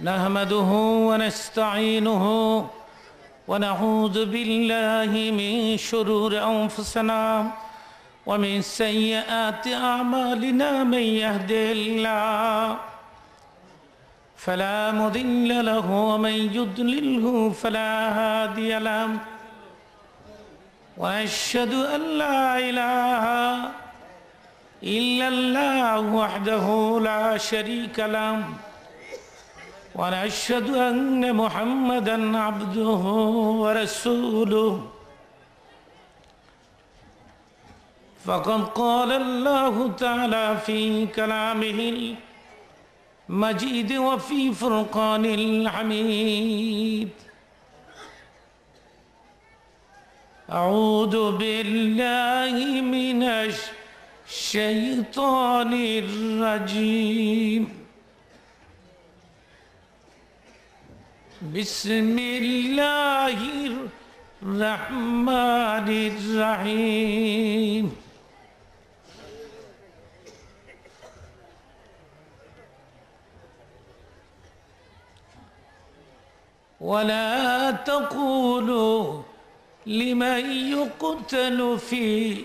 نحمده ونستعينه ونعوذ بالله من شرور أنفسنا ومن سيئات أعمالنا من يهده الله فلا مضل له ومن يضلله فلا هادي له وأشهد أن لا إله إلا الله وحده لا شريك له ونشهد أن محمدا عبده ورسوله فقد قال الله تعالى في كلامه المجيد وفي فرقان الحميد أعوذ بالله من الشيطان الرجيم بسم الله الرحمن الرحيم ولا تقولوا لمن يقتل في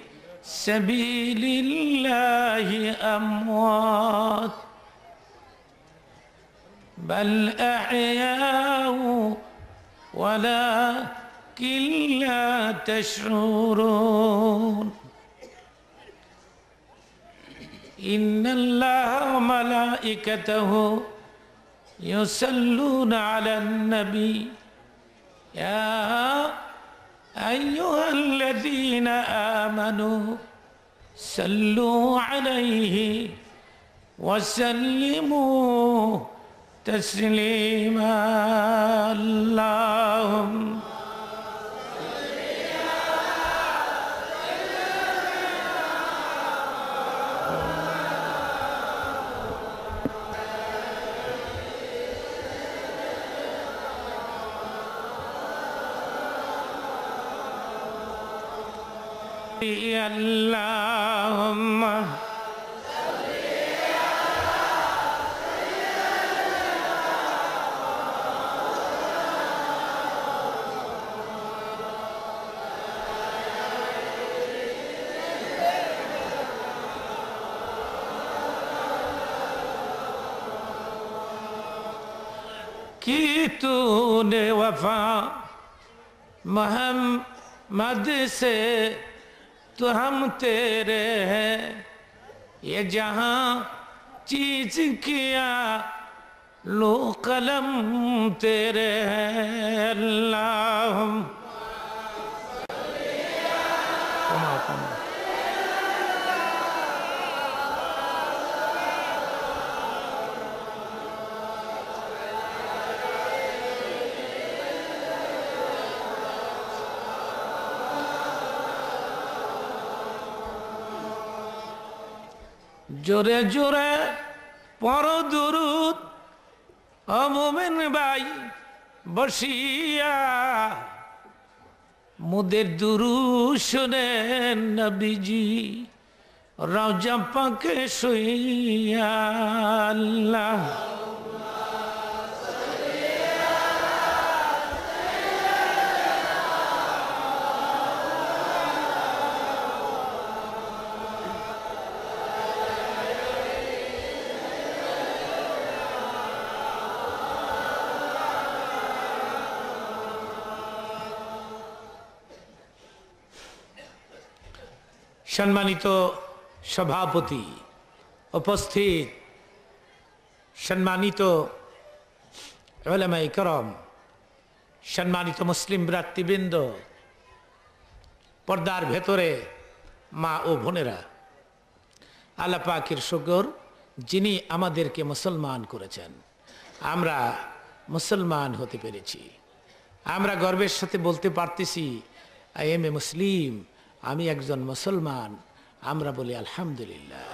سبيل الله أموات بل أحياء ولكن لا تشعرون إن الله وملائكته يصلون على النبي يا أيها الذين آمنوا صلوا عليه وسلموا تسليما اللهم اللهم की तूने वफा मोहम्मद से तो हम तेरे हैं ये जहां चीज किया लो कलम तेरे हैं अल्लाह जोरे जोरे पढ़ो दुरूद ओ मोमिन भाई बसिया मुदे दुरूद सुने नबीजी रौजा पाके शुइया अल्लाह सम्मानित सभापति उपस्थित सम्मानित उलेमाए करम सम्मानित मुस्लिम भ्रातृबृंद पर्दार भेतरे मा ओ बोनेरा आल्लाह पाकेर शुक्र जिनी आमादेरके मुसलमान करेছেন আমরা मुसलमान होते पेरेছি আমরা গর্বের সাথে বলতে পারতেছি আই এম এ মুসলিম আমি একজন মুসলমান আমরা বলি আলহামদুলিল্লাহ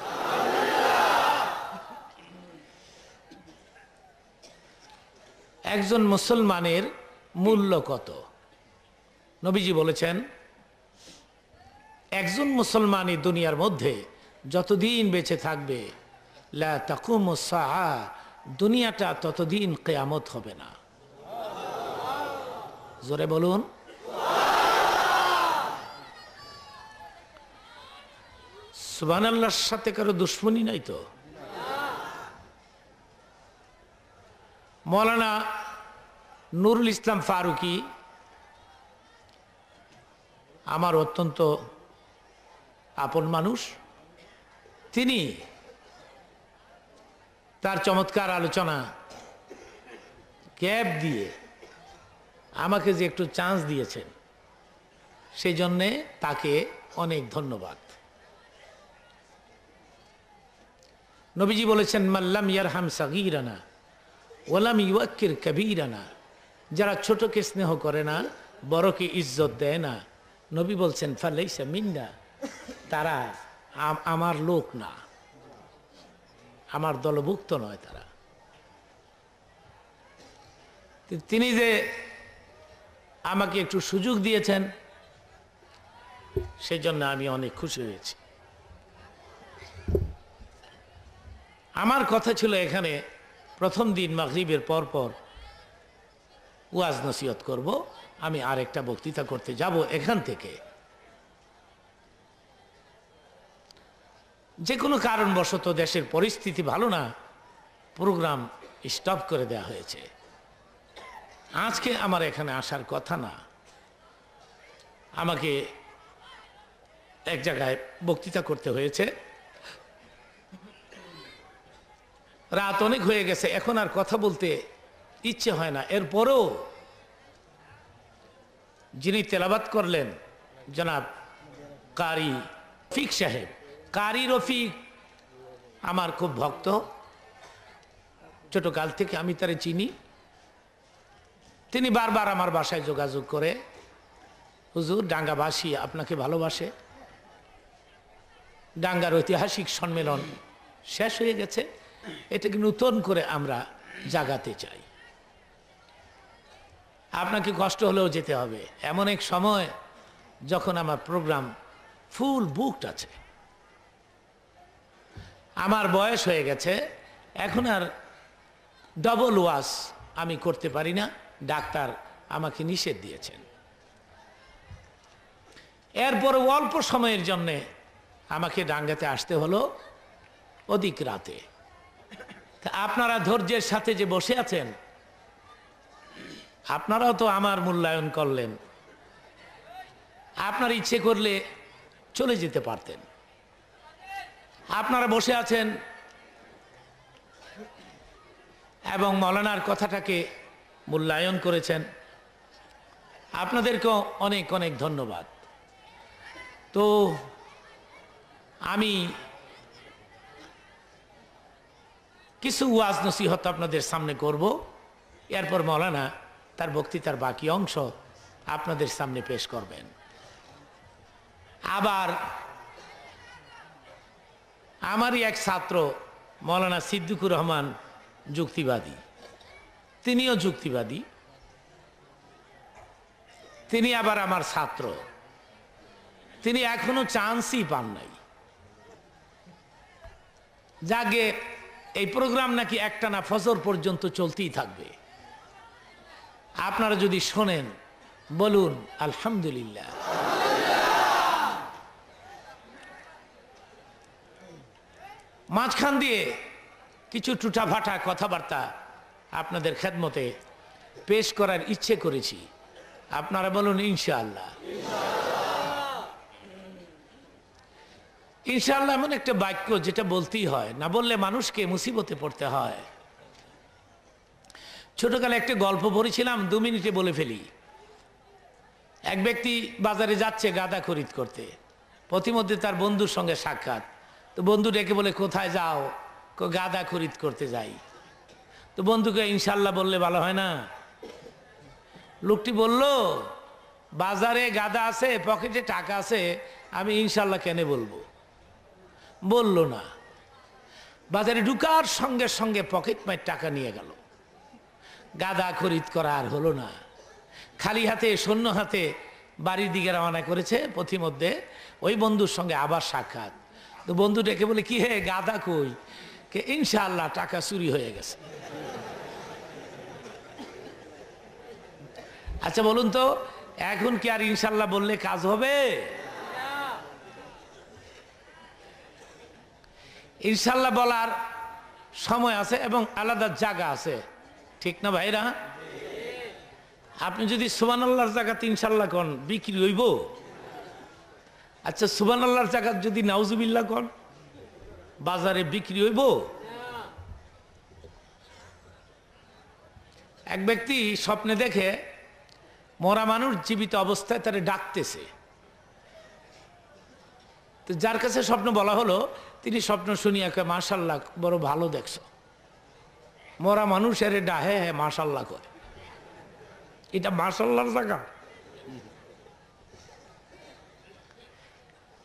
একজন মুসলমানের মূল্য কত নবীজি বলেছেন একজন মুসলমানই দুনিয়ার মধ্যে যতদিন বেঁচে থাকবে লা তাকুমুস সাআ দুনিয়াটা ততদিন কিয়ামত হবে না। জোরে বলুন। সুবহানাল্লাহর সাথে কারো দুশ্মনী নাই তো? মৌলানা নুরুল ইসলাম ফারুকি আমার অত্যন্ত আপন মানুষ। তিনি তার চমৎকার আলোচনা গ্যাপ দিয়ে আমাকে যে একটু চান্স দিয়েছেন, সেই জন্যে তাকে অনেক ধন্যবাদ। নবীজি বলেছেন, মাল্লাম ইয়ারহাম সাগীরানা ওয়ালাম ইউয়াক্কির কাবীরানা, যারা ছোটকে স্নেহ করে না, বড়কে ইজ্জত দেয় না, নবী বলছেন ফালাইসা মিন্না, তারা আমার লোক না, আমার দলভুক্ত নয় তারা। তিনি যে আমাকে একটু সুযোগ দিয়েছেন, সেই জন্য আমি অনেক খুশি হয়েছি। আমার কথা ছিল এখানে প্রথম দিন মাগরিবের পর ওয়াজ নসিহত করব। আমি আরেকটা বক্তৃতা করতে যাব এখান থেকে। যে কোনো কারণবশত দেশের পরিস্থিতি ভালো না, প্রোগ্রাম স্টপ করে দেওয়া হয়েছে। আজকে আমার এখানে আসার কথা না, আমাকে এক জায়গায় বক্তৃতা করতে হয়েছে। রাত অনেক হয়ে গেছে, এখন আর কথা বলতে ইচ্ছে হয় না। এরপরও যিনি তেলাবাত করলেন জনাব কারি রফিক সাহেব, কারি রফিক আমার খুব ভক্ত, ছোটকাল থেকে আমি তারে চিনি। তিনি বারবার আমার বাসায় যোগাযোগ করে, হুজুর ডাঙ্গাবাসী আপনাকে ভালোবাসে, ডাঙ্গার ঐতিহাসিক সম্মেলন শেষ হয়ে গেছে, এটাকে নতুন করে আমরা জাগাতে চাই, আপনাকে কষ্ট হলেও যেতে হবে। এমন এক সময় যখন আমার প্রোগ্রাম ফুল বুকড আছে, আমার বয়স হয়ে গেছে, এখন আর ডবল ওয়াজ আমি করতে পারি না, ডাক্তার আমাকে নিষেধ দিয়েছেন। এরপর অল্প সময়ের জন্যে আমাকে ডাঙ্গাতে আসতে হলো অধিক রাতে। আপনারা ধৈর্যের সাথে যে বসে আছেন, আপনারাও তো আমার মূল্যায়ন করলেন। আপনার ইচ্ছে করলে চলে যেতে পারতেন। আপনারা বসে আছেন এবং মৌলানার কথাটাকে মূল্যায়ন করেছেন, আপনাদেরকেও অনেক অনেক ধন্যবাদ। তো আমি কিছু ওয়াজ নসিহত আপনাদের সামনে করব, এরপর মৌলানা তার বক্তৃতার বাকি অংশ আপনাদের সামনে পেশ করবেন। আবার আমারই এক ছাত্র মৌলানা সিদ্দিকুর রহমান যুক্তিবাদী, তিনিও যুক্তিবাদী, তিনি আবার আমার ছাত্র, তিনি এখনো চান্সই পান নাই। যাকে এই প্রোগ্রাম নাকি একটানা ফজর পর্যন্ত চলতেই থাকবে। আপনারা যদি শোনেন বলুন আলহামদুলিল্লাহ। মাঝখান দিয়ে কিছু টুটাফাটা কথাবার্তা আপনাদের খেদমতে পেশ করার ইচ্ছে করেছি, আপনারা বলুন ইনশাআল্লাহ। ইনশাআল্লাহ এমন একটা বাক্য যেটা বলতেই হয়, না বললে মানুষকে মুসিবতে পড়তে হয়। ছোটকালে একটা গল্প পড়েছিলাম, 2 মিনিটে বলে ফেলি। এক ব্যক্তি বাজারে যাচ্ছে গাদা খরিদ করতে, প্রতিমধ্যে তার বন্ধুর সঙ্গে সাক্ষাৎ। তো বন্ধু ডেকে বলে, কোথায় যাও? গাদা খরিদ করতে যাই। তো বন্ধুকে ইনশাআল্লাহ বললে ভালো হয় না? লোকটি বলল, বাজারে গাদা আছে, পকেটে টাকা আছে, আমি ইনশাআল্লাহ কেন বলবো? বলল না। বাজারে ঢুকার সঙ্গে সঙ্গে পকেট মায়ের টাকা নিয়ে গেল। গাদা খরিদ করা আর হলো না। খালি হাতে শূন্য হাতে বাড়ির দিকে রওনা করেছে। পথিমধ্যে ওই বন্ধুর সঙ্গে আবার সাক্ষাৎ। তো বন্ধু ডেকে বলে, কি হে গাদা কই? ইনশাআল্লাহ টাকা চুরি হয়ে গেছে। আচ্ছা বলুন তো, এখন কি আর ইনশাআল্লাহ বললে কাজ হবে? ইনশাআল্লাহ বলার সময় আছে এবং আলাদা জায়গা আছে, ঠিক না ভাইরা? আপনি যদি সুবহানাল্লাহর জায়গাতে ইনশাআল্লাহ কোন, বিক্রি হইব? আচ্ছা সুবহানাল্লাহর জায়গা যদি নাউজুবিল্লাহ কোন, বাজারে বিক্রি হইব? এক ব্যক্তি স্বপ্নে দেখে মরা মানুষ জীবিত অবস্থায় তারে ডাকতেছে। তো যার কাছে স্বপ্ন বলা হলো, তিনি স্বপ্ন শুনিয়া কয়, মাশাআল্লাহ বড় ভালো দেখছো। মরা মানুষ এর ডাহে হ্যাঁ মাশাআল্লাহ করে, এটা মাশাআল্লাহর জায়গা?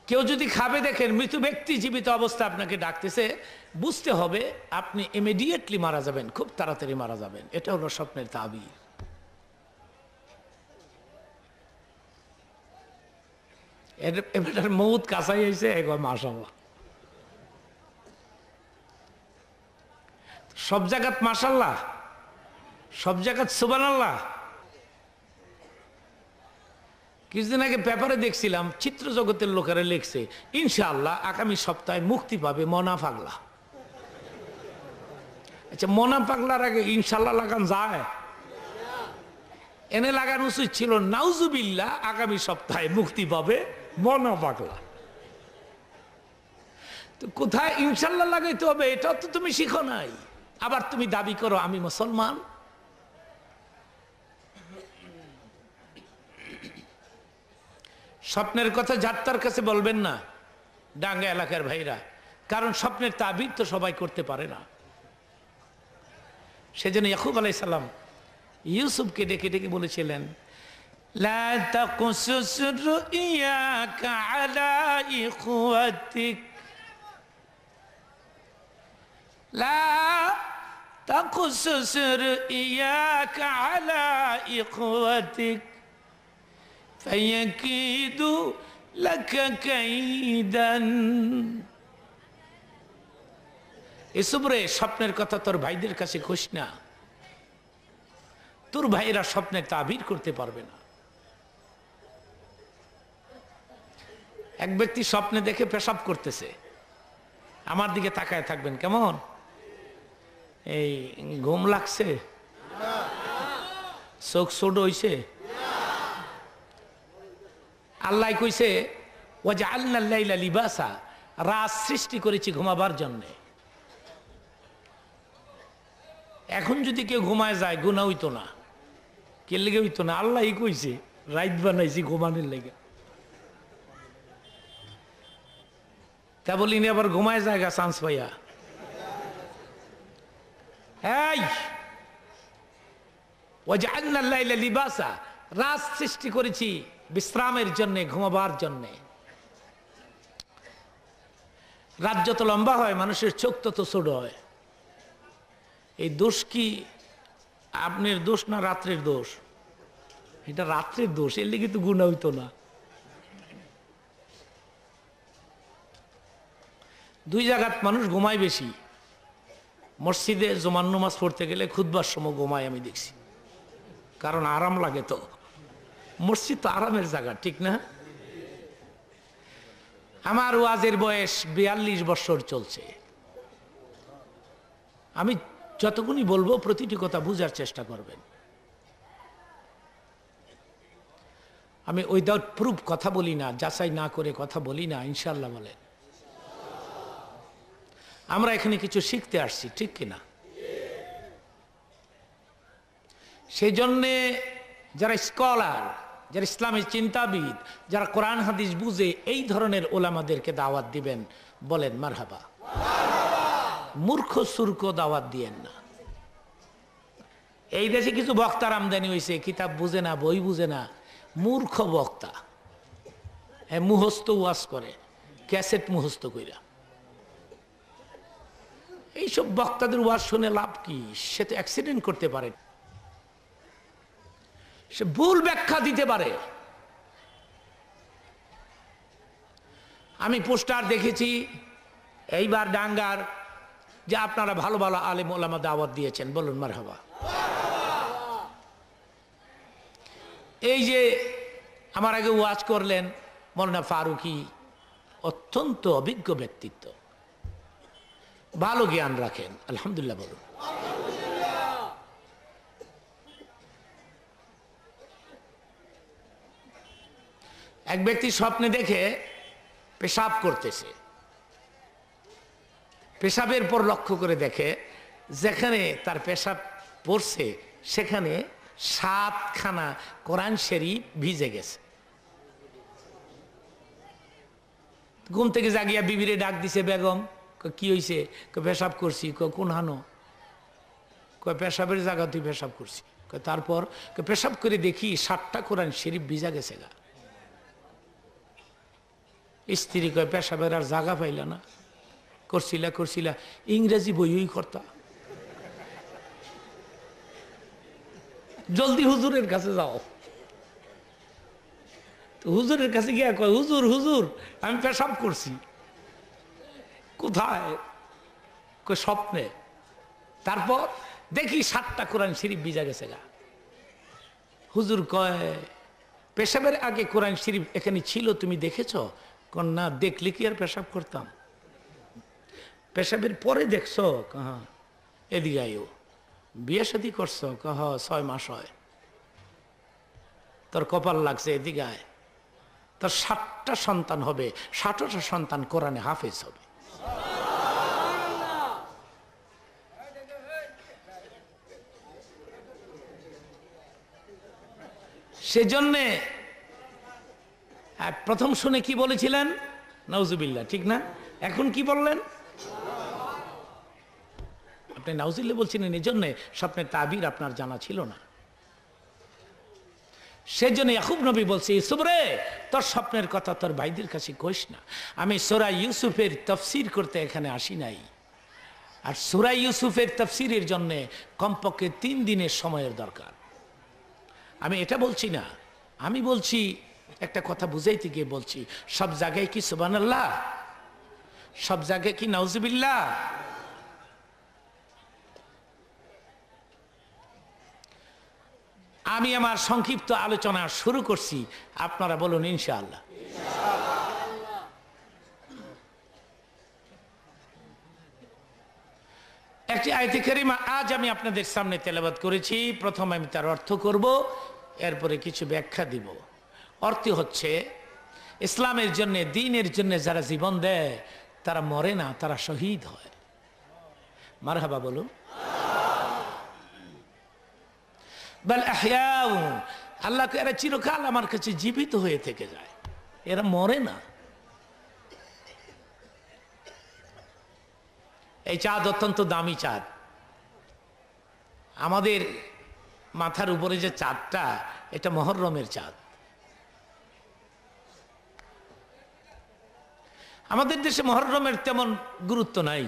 কেউ যদি খাবে দেখেন মৃত ব্যক্তি জীবিত অবস্থা আপনাকে ডাকতেছে, বুঝতে হবে আপনি ইমিডিয়েটলি মারা যাবেন, খুব তাড়াতাড়ি মারা যাবেন। এটা হলো স্বপ্নের তাবির। এটার মৌত কাছাই হয়েছে, এগোয় মাশাআল্লাহ। সব জায়গাত মাশাআল্লাহ, সব জায়গাত সুবহানাল্লাহ। কিছুদিন আগে পেপারে দেখছিলাম, চিত্র জগতের লোকেরা লিখছে, ইনশাআল্লাহ আগামী সপ্তাহে মুক্তি পাবে মনা পাগলা। আচ্ছা মনা পাগলার আগে ইনশাআল্লাহ লাগান যায়? এনে লাগানো উচিত ছিল নাউজুবিল্লাহ আগামী সপ্তাহে মুক্তি পাবে মনা পাগলা। তো কোথায় ইনশাআল্লাহ লাগাইতে হবে এটা তো তুমি শিখো নাই, আবার তুমি দাবি করো আমি মুসলমান। স্বপ্নের কথা যাত্রার কাছে বলবেন না ডাঙ্গা এলাকার ভাইরা, কারণ স্বপ্নের তাবির তো সবাই করতে পারে না। সেজন্য ইয়াকুব আলাইহিস সালাম ইউসুফকে ডেকে ডেকে বলেছিলেন, লা তাকুসুস রুইয়াকা আলা ইখওয়াতিক, লা তাকুসুস রুইয়াকা আলা ইখওয়াতিক ফায়াকিদু লাকা কাইদান। ইউসুফ রে, স্বপ্নের কথা তোর ভাইদের কাছে কইস না, তোর ভাইরা স্বপ্নের তাবির করতে পারবে না। এক ব্যক্তি স্বপ্নে দেখে পেশাব করতেছে, আমার দিকে তাকায় থাকবেন কেমন? এই ঘুম লাগছে, চোখ ছোট হইছে? আল্লাহ কইছে ওয়াজআলনাল লাইলা লিবাসা, রাত সৃষ্টি করেছি ঘুমাবার জন্য। এখন যদি কেউ ঘুমায় যায় গুনাহ হইতো না, কে লেগে হইতো না? আল্লাহই কইছে রাত বানাইছি ঘুমানোর লেগে। তা বলিনি আবার ঘুমায় জায়গা চান্স পাইয়া। এই ওয়াজআলনাল লাইলা লিবাসা, রাত সৃষ্টি করেছি বিশ্রামের জন্য, ঘুমাবার জন্য। রাত যত লম্বা হয় মানুষের চোখ তত ছোট হয়। এই দোষ কি আপনার দোষ না রাত্রের দোষ? এটা রাত্রের দোষ, এর লেগে তো গুনাহ হইতো না। দুই জায়গাত মানুষ ঘুমায় বেশি, মসজিদে জুমার নামাজ পড়তে গেলে খুতবার সময় ঘুমায় আমি দেখছি, কারণ আরাম লাগে তো। মসজিদ তো আরামের জায়গা, ঠিক না? আমার ওয়াজের বয়স 42 বছর চলছে। আমি যতক্ষণই বলবো প্রতিটি কথা বুঝার চেষ্টা করবেন। আমি উইদাউট প্রুফ কথা বলি না, যাচাই না করে কথা বলি না, ইনশাআল্লাহ বলেন। আমরা এখানে কিছু শিখতে আসছি, ঠিক কিনা? সেই জন্যে যারা স্কলার, যারা ইসলামের চিন্তাবিদ, যারা কোরআন হাদিস বুঝে, এই ধরনের ওলামাদেরকে দাওয়াত দিবেন, বলেন মারহাবা। মূর্খ সুর্খ দাওয়াত দিয়েন না। এই দেশে কিছু বক্তার আমদানি হয়েছে, কিতাব বুঝে না, বই বুঝে না, মূর্খ বক্তা। হ্যাঁ, মুহস্ত ওয়াজ করে, ক্যাসেট মুহস্ত কইরা। এইসব বক্তাদের ওয়াজ শুনে লাভ কি? সে তো অ্যাক্সিডেন্ট করতে পারে, সে ভুল ব্যাখ্যা দিতে পারে। আমি পোস্টার দেখেছি, এইবার ডাঙ্গার যে আপনারা ভালো ভালো আলেম ওলামা দাওয়াত দিয়েছেন, বলুন মারহাবা। এই যে আমার আগে ওয়াজ করলেন মৌলানা ফারুকী, অত্যন্ত অভিজ্ঞ ব্যক্তিত্ব, ভালো জ্ঞান রাখেন, আলহামদুলিল্লাহ বলুন। এক ব্যক্তি স্বপ্নে দেখে পেশাব করতেছে, পেশাবের পর লক্ষ্য করে দেখে যেখানে তার পেশাব পড়ছে সেখানে 7খানা কোরআন শরীফ ভিজে গেছে। ঘুম থেকে জাগিয়া বিবিরে ডাক দিছে, বেগম কি হয়েছে? পেশাব করছি। কোন হানো? পেশাবের জায়গা তুই পেশাব করছি। তারপর পেশাব করে দেখি 7টা কোরআন শরীফ ভিজা গেছে গা। স্ত্রী কয় পেশাবের আর জায়গা পাইল না, করছিলা ইংরেজি বইই করতা, জলদি হুজুরের কাছে যাও। হুজুরের কাছে গিয়া কয়, হুজুর হুজুর আমি পেশাব করছি। কোথায়? স্বপ্নে। তারপর দেখি 7টা কোরআন শরীফ ভিজা গেছে গা। হুজুর কয় পেশাবের আগে কোরআন শরীফ এখানে ছিল, তুমি দেখেছ? না, দেখলে কি আর পেশাব করতাম? পেশাবের পরে দেখছো? হ্যাঁ। এদিকে আইও, বিয়ে শাদী করছো? 6 মাস হয়। তোর কপাল লাগছে, এদিকে আয়। তোর 7টা সন্তান হবে, 7টা সন্তান কোরআনে হাফেজ হবে। সেজন্যে প্রথম শুনে কি বলেছিলেন? নাউজুবিল্লাহ, ঠিক না? এখন কি বললেন? আপনি নাউজুবিল্লাহ বলছিলেন, এই জন্যে স্বপ্নের তাবির আপনার জানা ছিল না। সেজন্য ইয়াকুব নবী বলছে, ইউসুফ রে, তোর স্বপ্নের কথা তোর ভাইদের কাছে কইস না। আমি সূরা ইউসুফের তাফসীর করতে এখানে আসি নাই। আর সূরা ইউসুফের তাফসীরের জন্য কমপক্ষে 3 দিনের সময়ের দরকার। আমি এটা বলছি না, আমি বলছি একটা কথা বুঝাইতে গিয়ে বলছি, সব জায়গায় কি সুবহানাল্লাহ? সব জায়গায় কি নাউজুবিল্লাহ? আমি আমার সংক্ষিপ্ত আলোচনা শুরু করছি, আপনারা বলুন ইনশাআল্লাহ। একটি আয়াতে কারিমা আজ আমি আপনাদের সামনে তেলাওয়াত করেছি। প্রথম আমি তার অর্থ করব, এরপরে কিছু ব্যাখ্যা দিব। অর্থ হচ্ছে, ইসলামের জন্য, দ্বীনের জন্য যারা জীবন দেয় তারা মরে না, তারা শহীদ হয়। মারহাবা বলুন। বাল আহয়াউ, আল্লাহকে এরা চিরকাল আমার কাছে জীবিত হয়ে থেকে যায়, এরা মরে না। এই চাঁদ অত্যন্ত দামি চাঁদ। আমাদের মাথার উপরে যে চাঁদটা, এটা মহররমের চাঁদ। আমাদের দেশে মহররমের তেমন গুরুত্ব নাই।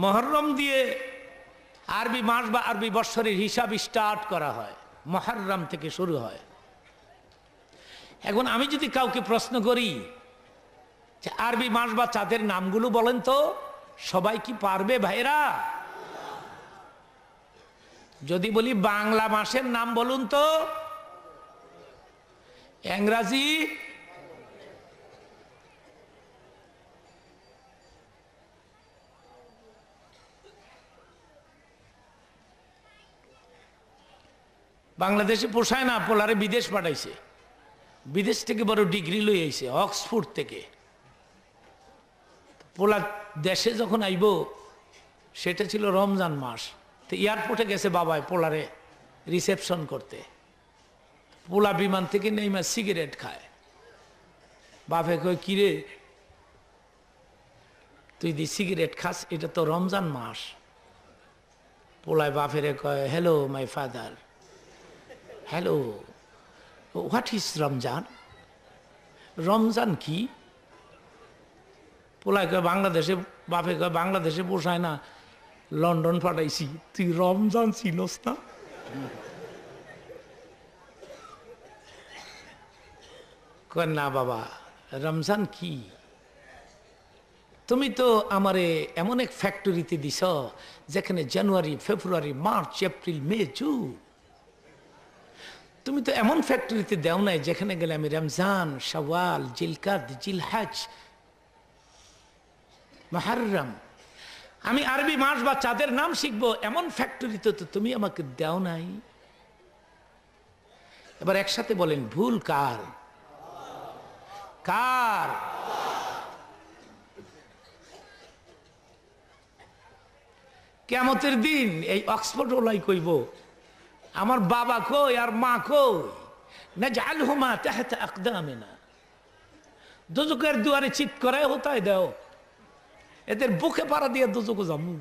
মহররম দিয়ে আরবি মাস বা আরবি বৎসরের হিসাব স্টার্ট করা হয়, মুহররম থেকে শুরু হয়। এখন আমি যদি কাউকে প্রশ্ন করি যে আরবি মাস বা চাঁদের নামগুলো বলেন তো, সবাই কি পারবে ভাইরা? যদি বলি বাংলা মাসের নাম বলুন তো, ইংরাজি, বাংলাদেশে পোষায় না, পোলারে বিদেশ পাঠাইছে, বিদেশ থেকে বড় ডিগ্রি লই আইছে অক্সফোর্ড থেকে। পোলা দেশে যখন আইব, সেটা ছিল রমজান মাস। তো এয়ারপোর্টে গেছে বাবাই পোলারে রিসেপশন করতে। পোলা বিমান থেকে নেইমা সিগারেট খায়। বাপে কয়, কিরে তুই দি সিগারেট খাস, এটা তো রমজান মাস। পোলায় বাপেরে কয়, hello my father, hello, what is Ramzan? Ramzan কি? পোলায় কয় বাংলাদেশে, বাপে কয় বাংলাদেশে পোষায় না, লন্ডন পাঠাইছি, তুই রমজান চিনস না? কয় না বাবা, রমজান কি? তুমি তো আমারে এমন এক ফ্যাক্টরিতে দিছ যেখানে জানুয়ারি, ফেব্রুয়ারি, মার্চ, এপ্রিল, মে, জুন। তুমি তো এমন ফ্যাক্টরিতে দেও নাই যেখানে গেলে আমি রমজান, শাওয়াল, জিলকাদ, জিলহজ, মুহররম, আমি আরবি মাস বা চাঁদের নাম শিখবো, এমন ফ্যাক্টরিতে তো তুমি আমাকে দেও নাই। এবার একসাথে বলেন, ভুল কার? কার? কিয়ামতের দিন এই অক্সফোর্ড ওলাই কইব, আমার বাবা কই আর মা কই? নাজআলহুমা তাহতা আকদামিনা। দুজকের দুয়ারে চিৎ করে হতায় দাও, এদের বুকে পাড়া দিয়ে দুজকে যাবো।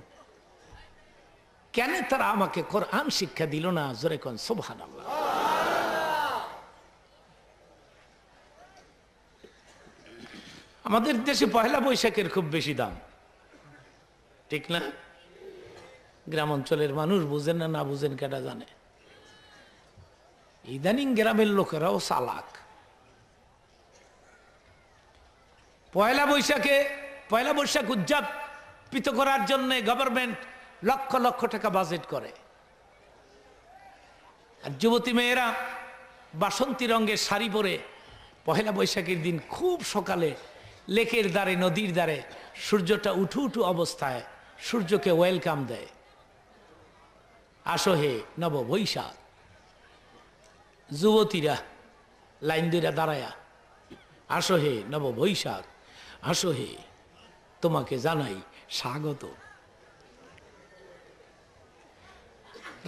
কেন তারা আমাকে কোরআন শিক্ষা দিল না? জোরে কোন সুবহানাল্লাহ। আমাদের দেশে পয়লা বৈশাখের খুব বেশি দাম, ঠিক না? গ্রাম অঞ্চলের মানুষ বুঝেন না, না বুঝেন কেটা জানে। ইদানিং গ্রামের লোকেরাও চালাক। পয়লা বৈশাখ উদযাপিত করার জন্য গভর্নমেন্ট লক্ষ লক্ষ টাকা বাজেট করে, আর যুবতী মেয়েরা বাসন্তী রঙের শাড়ি পরে পয়লা বৈশাখের দিন খুব সকালে লেকের ধারে, নদীর ধারে সূর্যটা উঠু উঠু অবস্থায় সূর্যকে ওয়েলকাম দেয়। আসো হে নব বৈশাখ। যুবতীরা লাইন ধরে দাঁড়ায়া, আসো হে নব বৈশাখ, আসো হে, তোমাকে জানাই স্বাগত।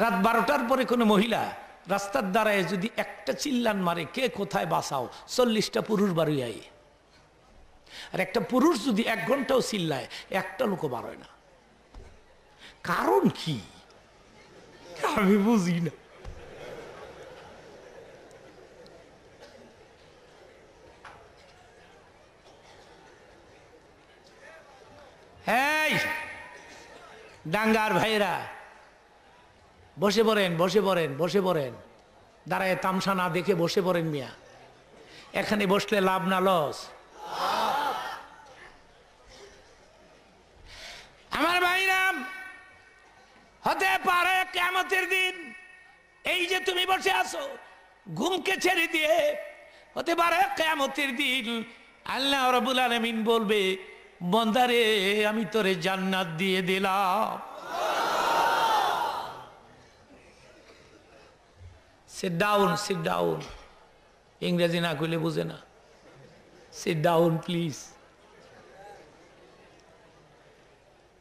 রাত 12টার পরে কোনো মহিলা রাস্তার দ্বারায় যদি একটা চিল্লান মারে, কে কোথায় বাঁচাও, 40টা পুরুষ বাড়ি আই। আর একটা পুরুষ যদি 1 ঘন্টাও চিল্লায়, একটা লোক বাড়য় না। কারণ কি আমি বুঝি না। এই ডাঙ্গার ভাইরা, বসে পড়েন, বসে পড়েন, বসে পড়েন। দাঁড়ায় তামসা না দেখে বসে পড়েন মিয়া। এখানে বসলে লাভ না লস? আমার ভাইরা, হতে পারে কিয়ামতের দিন এই যে তুমি বসে আছো ঘুমকে ছেড়ে দিয়ে, হতে পারে কিয়ামতের দিন আল্লাহ রাব্বুল আলামিন বলবে, বন্দারে আমি তোরে জান্নাত দিয়ে দিলাম। Sit down, sit down. ইংরেজি না কইলে বুঝে না। Sit down please.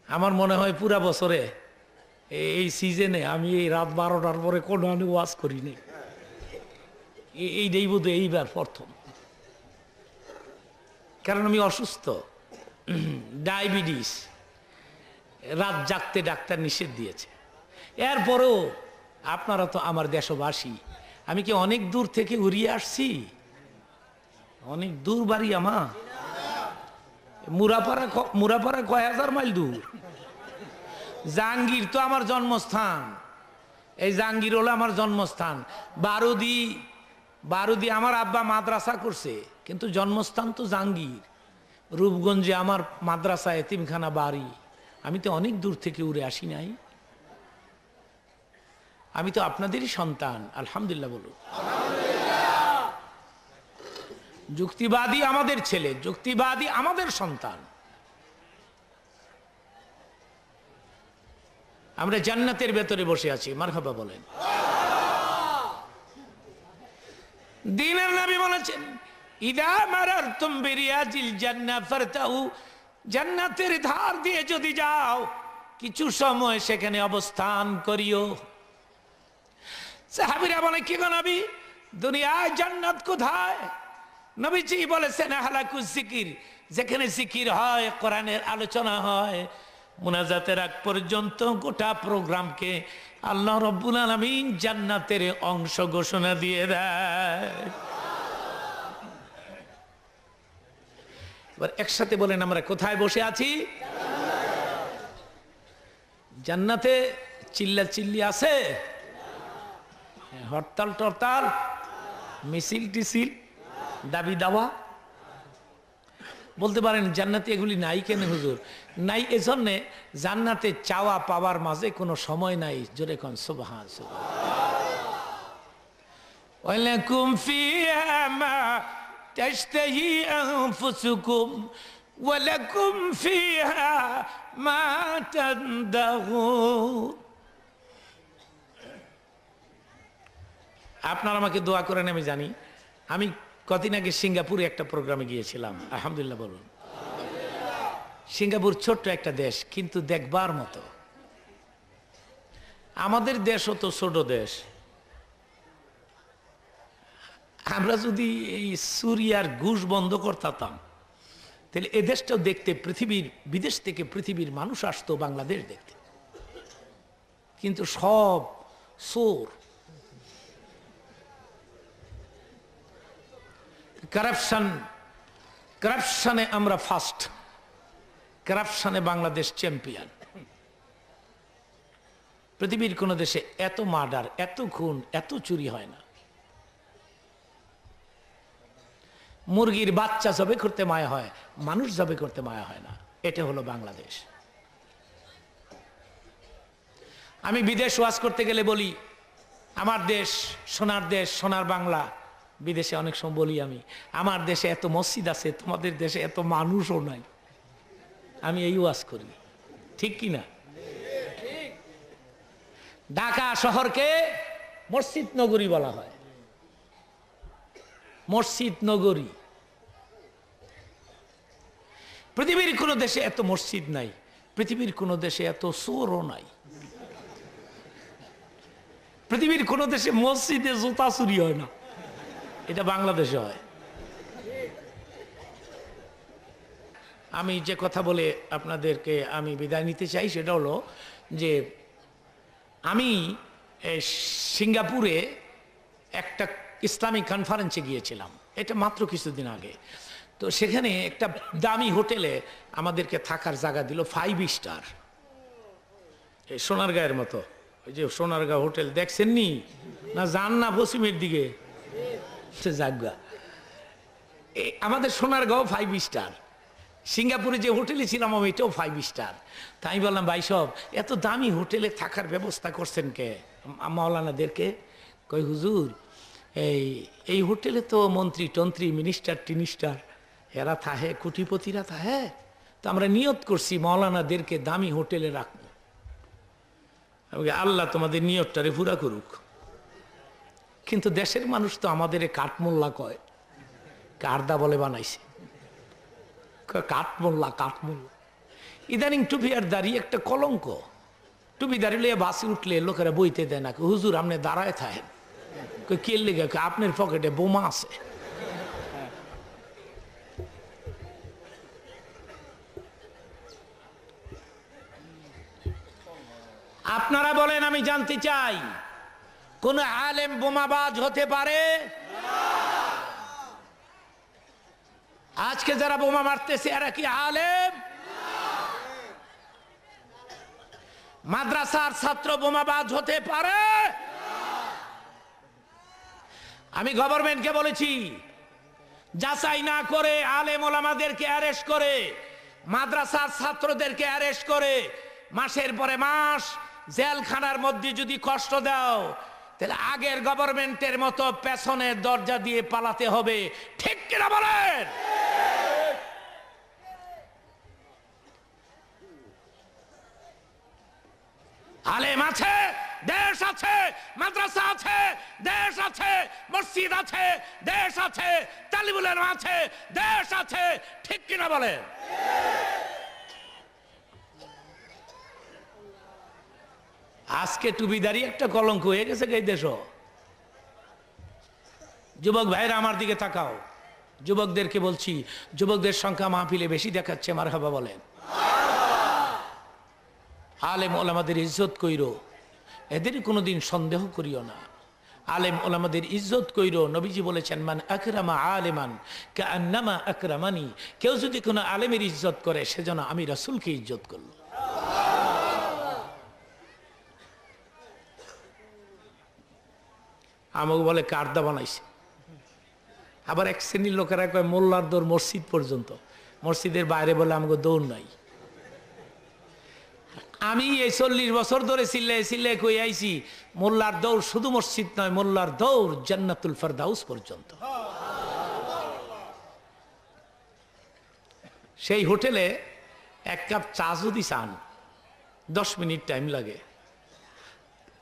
আমার মনে হয় পুরা বছরে এই সিজনে আমি এই রাত 12টার পরে কোনো ওয়াজ করিনি। এইটাই বোধহয় এইবার প্রথম। কারণ আমি অসুস্থ, ডায়াবেটিস, রাত জাগতে ডাক্তার নিষেধ দিয়েছে। এরপরেও আপনারা তো আমার দেশবাসী, আমি কি অনেক দূর থেকে উড়িয়ে আসছি? অনেক দূর বাড়ি আমার। মুরাপাড়া কয় হাজার মাইল দূর। জাহাঙ্গীর তো আমার জন্মস্থান, এই জাহাঙ্গীর হলো আমার জন্মস্থান। বারুদি আমার আব্বা মাদ্রাসা করছে, কিন্তু জন্মস্থান তো জাহাঙ্গীর। রূপগঞ্জে আমার মাদ্রাসা, এতিমখানা, বাড়ি। আমি তো অনেক দূর থেকে উড়ে আসি নাই। আমি তো আপনাদেরই সন্তান, আলহামদুলিল্লাহ বলুন। যুক্তিবাদী আমাদের ছেলে, যুক্তিবাদী আমাদের সন্তান। আমরা জান্নাতের ভেতরে বসে আছি, মারহাবা বলেন। দ্বীনের নবী বলেছেন, ইদা মারারতুম বিরিয়াজিল জান্নাহ ফারতাউ, জান্নাতের ধার দিয়ে যদি যাও কিছু সময় সেখানে অবস্থান করিও। সাহাবীরা বলে, কি গো নবী, দুনিয়ায় জান্নাত কোথায়? নবীজি বলেছেন, হালাকুজ জিকির, যেখানে জিকির হয়, কোরআনের আলোচনা হয়, মুনাজাতের আগ পর্যন্ত গোটা প্রোগ্রামকে আল্লাহ রাব্বুল আলামিন জান্নাতের অংশ ঘোষণা দিয়ে দেয়। এবার একসাথে বলেন, আমরা কোথায় বসে আছি? জান্নাতে চিল্লা চিল্লি আছে? হরতাল টরতাল, মিছিল টিছিল, দাবি দাওয়া? বলতে পারেন জান্নাতে এগুলি নাই কেন হুজুর? নাই এজন্যে জান্নাতে চাওয়া পাওয়ার মাঝে কোনো সময় নাই। জোরে কোন সুবহান। ওয়ালাকুম ফিহা মা তাশতাহি আনফুসুকুম ওয়ালাকুম ফিহা মা তাদাউন। আপনারা আমাকে দোয়া করেন আমি জানি। আমি কদিন আগে সিঙ্গাপুরে একটা প্রোগ্রামে গিয়েছিলাম। আলহামদুলিল্লাহ বলুন। সিঙ্গাপুর ছোট্ট একটা দেশ, কিন্তু দেখবার মতো। আমাদের দেশও তো ছোট দেশ। আমরা যদি এই সুরিয়ার ঘুষ বন্ধ করতাম তাহলে এ দেশটাও দেখতে পৃথিবীর বিদেশ থেকে পৃথিবীর মানুষ আসতো বাংলাদেশ দেখতে। কিন্তু সব চোর। কারাপশনে আমরা ফার্স্ট, কারাপশনে বাংলাদেশ চ্যাম্পিয়ন। পৃথিবীর কোন দেশে এত মার্ডার, এত খুন, এত চুরি হয় না। মুরগির বাচ্চা জবে করতে মায়া হয়, মানুষ জবে করতে মায়া হয় না। এটা হলো বাংলাদেশ। আমি বিদেশ ওয়াজ করতে গেলে বলি আমার দেশ সোনার দেশ, সোনার বাংলা। বিদেশে অনেক সময় বলি আমি, আমার দেশে এত মসজিদ আছে, তোমাদের দেশে এত মানুষও নাই। আমি এই ওয়াজ করি, ঠিক কি না? ঢাকা শহরকে মসজিদ নগরী বলা হয়, মসজিদ নগরী। পৃথিবীর কোন দেশে এত মসজিদ নাই, পৃথিবীর কোন দেশে এত চোরও নাই, পৃথিবীর কোন দেশে মসজিদে জুতা চুরি হয় না, এটা বাংলাদেশে হয়। আমি যে কথা বলে আপনাদেরকে আমি বিদায় নিতে চাই সেটা হলো যে আমি সিঙ্গাপুরে একটা ইসলামিক কনফারেন্সে গিয়েছিলাম, এটা মাত্র কিছুদিন আগে। তো সেখানে একটা দামি হোটেলে আমাদেরকে থাকার জায়গা দিল, 5 স্টার, এই সোনারগাঁয়ের মতো। ওই যে সোনারগাঁ হোটেল দেখছেননি না? যান না পশ্চিমের দিকে, জায়গা আমাদের সোনারগাঁও 5 স্টার। সিঙ্গাপুরে যে হোটেলে ছিলাম আমি, এটাও 5 স্টার। তাই বললাম ভাই সব এত দামি হোটেলে থাকার ব্যবস্থা করছেন কে মাওলানাদেরকে? কই হুজুর এই হোটেলে তো মন্ত্রী টন্ত্রী মিনিস্টার টিনিস্টার এরা থাহে, কোটিপতিরা থাহে। তো আমরা নিয়ত করছি মাওলানাদেরকে দামি হোটেলে রাখবো। আল্লাহ তোমাদের নিয়তটারে পুরা করুক। কিন্তু দেশের মানুষ তো আমাদের কাঠমোল্লা কয়, কারদা বলে বানাইছে, কাঠমোল্লা কাঠমোল্লা। ইদানিং টুপি আর দাঁড়িয়ে একটা কলঙ্ক। টুপি দাঁড়িয়ে বাসে উঠলে লোকেরা বইতে দেয় না, হুজুর আপনি দাঁড়ায় থাকেন। কে লেগে? আপনার পকেটে বোমা আছে। আপনারা বলেন, আমি জানতে চাই কোন আলেম বোমাবাজ হতে পারে? আজকে যারা বোমা মারতেছে এরা কি আলেম? মাদ্রাসার ছাত্র বোমাবাজ হতে পারে? আমি গভর্নমেন্টকে বলেছি যাচাই না করে আলেম ওলামাদেরকে অ্যারেস্ট করে, মাদ্রাসার ছাত্রদেরকে অ্যারেস্ট করে মাসের পরে মাস জেলখানার মধ্যে যদি কষ্ট দাও, তাহলে আগের গভর্নমেন্টের মতো পেছনের দরজা দিয়ে পালাতে হবে। ঠিক কিনা বলেন? আলেম আছে, দেশ আছে, মাদ্রাসা আছে, দেশ আছে, মসজিদ আছে, দেশ আছে, তালিবুল ইলম আছে, দেশ আছে। ঠিক কিনা বলেন? আজকে টুপিদারি একটা কলঙ্ক হয়ে গেছে এই দেশ। যুবক ভাইরা আমার দিকে তাকাও, যুবকদেরকে বলছি, যুবকদের সংখ্যা মাহফিলে বেশি দেখাচ্ছে, মারহাবা বলেন। আলেম ওলামাদের ইজ্জত কইরো, এদের কোনোদিন সন্দেহ করিও না। আলেম ওলামাদের ইজ্জত কইরো। নবীজি বলেছেন, মান আকরামা আলেমান কাআন্নামা আকরামানি। কেউ যদি কোনো আলেমের ইজ্জত করে সেজন্য আমি রাসূলকে ইজ্জত করলো। আমাকে বলে কারদা বানাইছে। আবার এক শ্রেণীর লোকেরা কয় মোল্লার দৌড় মসজিদ পর্যন্ত। মসজিদের বাইরে বলে আমাকে দৌড় নাই। আমি এই 40 বছর ধরে চিল্লাই কই আইছি, মোল্লার দৌড় শুধু মসজিদ নয়, মোল্লার দৌড় জান্নাতুল ফেরদাউস পর্যন্ত। সেই হোটেলে 1 কাপ চা যদি চান 10 মিনিট টাইম লাগে।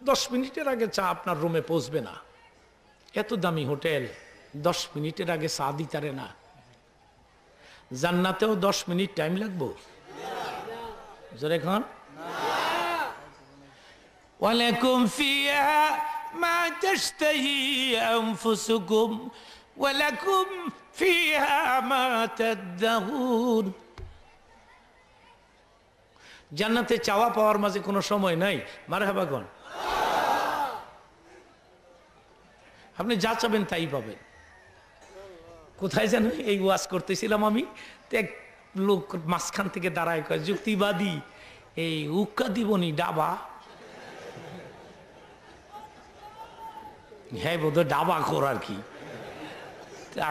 10 মিনিটের আগে চা আপনার রুমে পৌঁছবে না। এত দামি হোটেল, 10 মিনিটের আগে চা দিতারে না। জান্নাতেও 10 মিনিট টাইম লাগবো? জোরে খান। ওয়ালাকুম ফিহা মা তাশতাহি আনফুসুকুম ওয়ালাকুম ফিহা মা তাদউন। জান্নাতে চাওয়া পাওয়ার মাঝে কোনো সময় নাই। মারহাবা কোন। আপনি যা চাবেন তাই পাবেন। কোথায় যেন এই ওয়াজ করতেছিলাম আমি, এক লোক মাঝখান থেকে দাঁড়ায় কয়, যুক্তিবাদী এই উক্কা দিবনি ডাবা। হ্যাঁ বোধহয় ডাবা কর আর কি।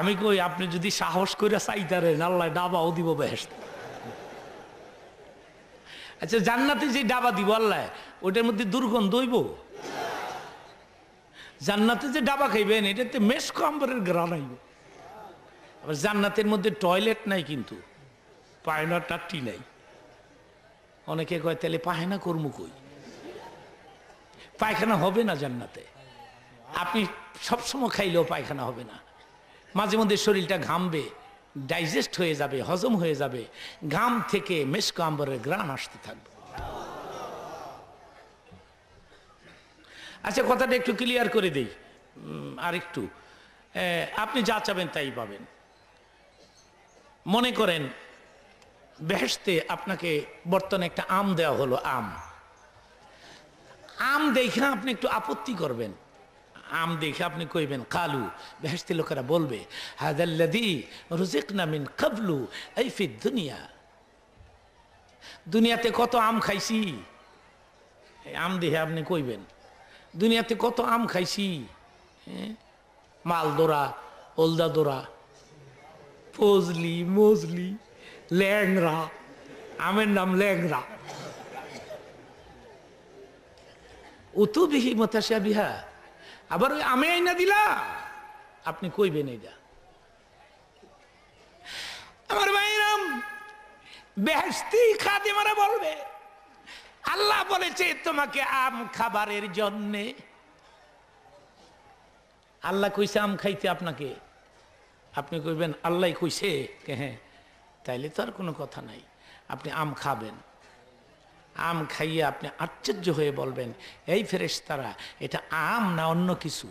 আমি কই আপনি যদি সাহস করে চাইতারেন আল্লাহ ডাবাও দিব বেহেশতে। আচ্ছা জান্নাতে যে ডাবা দিব আল্লাহ, ওটার মধ্যে দুর্গন্ধ হইব? জান্নাতে যে ডাবা খাইবেন এটাতে মেশক আম্বরের ঘ্রাণ আইব। আবার জান্নাতের মধ্যে টয়লেট নাই, কিন্তু পায়না টাট্টি নাই। অনেকে কয় তাহলে পায়না কর্ম কই? পায়খানা হবে না জান্নাতে। আপনি সবসময় খাইলেও পায়খানা হবে না। মাঝে মধ্যে শরীরটা ঘামবে, ডাইজেস্ট হয়ে যাবে, হজম হয়ে যাবে, ঘাম থেকে মেশক আম্বরের ঘ্রাণ আসতে থাকবে। আচ্ছা কথাটা একটু ক্লিয়ার করে দেই আর একটু। আপনি যা চাবেন তাই পাবেন। মনে করেন বেহেশতে আপনাকে বর্তমানে একটা আম দেওয়া হলো। আম দেখে আপনি একটু আপত্তি করবেন। আম দেখে আপনি কইবেন কালু, বেহেশতি লোকেরা বলবে হাদাল্লাযী রুজিকনা মিন ক্বাবলু এই ফিদ দুনিয়া। দুনিয়াতে কত আম খাইছি। আম দেখে আপনি কইবেন দুনিয়াতে কত আম খাইছি। মালদোরা, ওলদাদোরা, ফজলি, মজলি, ল্যাংরা। আমের নাম ল্যাংরা। উতুবিহি মুতাশাবিহা। আবার ওই আমে আইনা দিলা, আপনি কইবেন এইটা। আমার ভাইরাম, বেহেশতি খাদিমারা বলবে আল্লাহ বলেছে তোমাকে আম খাবারের জন্যে। আল্লাহ কইছে আম খাইতে আপনাকে, আপনি কইবেন আল্লাহ কইছে। হ্যাঁ, তাইলে তো আর কোনো কথা নাই। আপনি আম খাবেন। আম খাইয়ে আপনি আশ্চর্য হয়ে বলবেন এই ফেরেশতারা এটা আম না অন্য কিছু।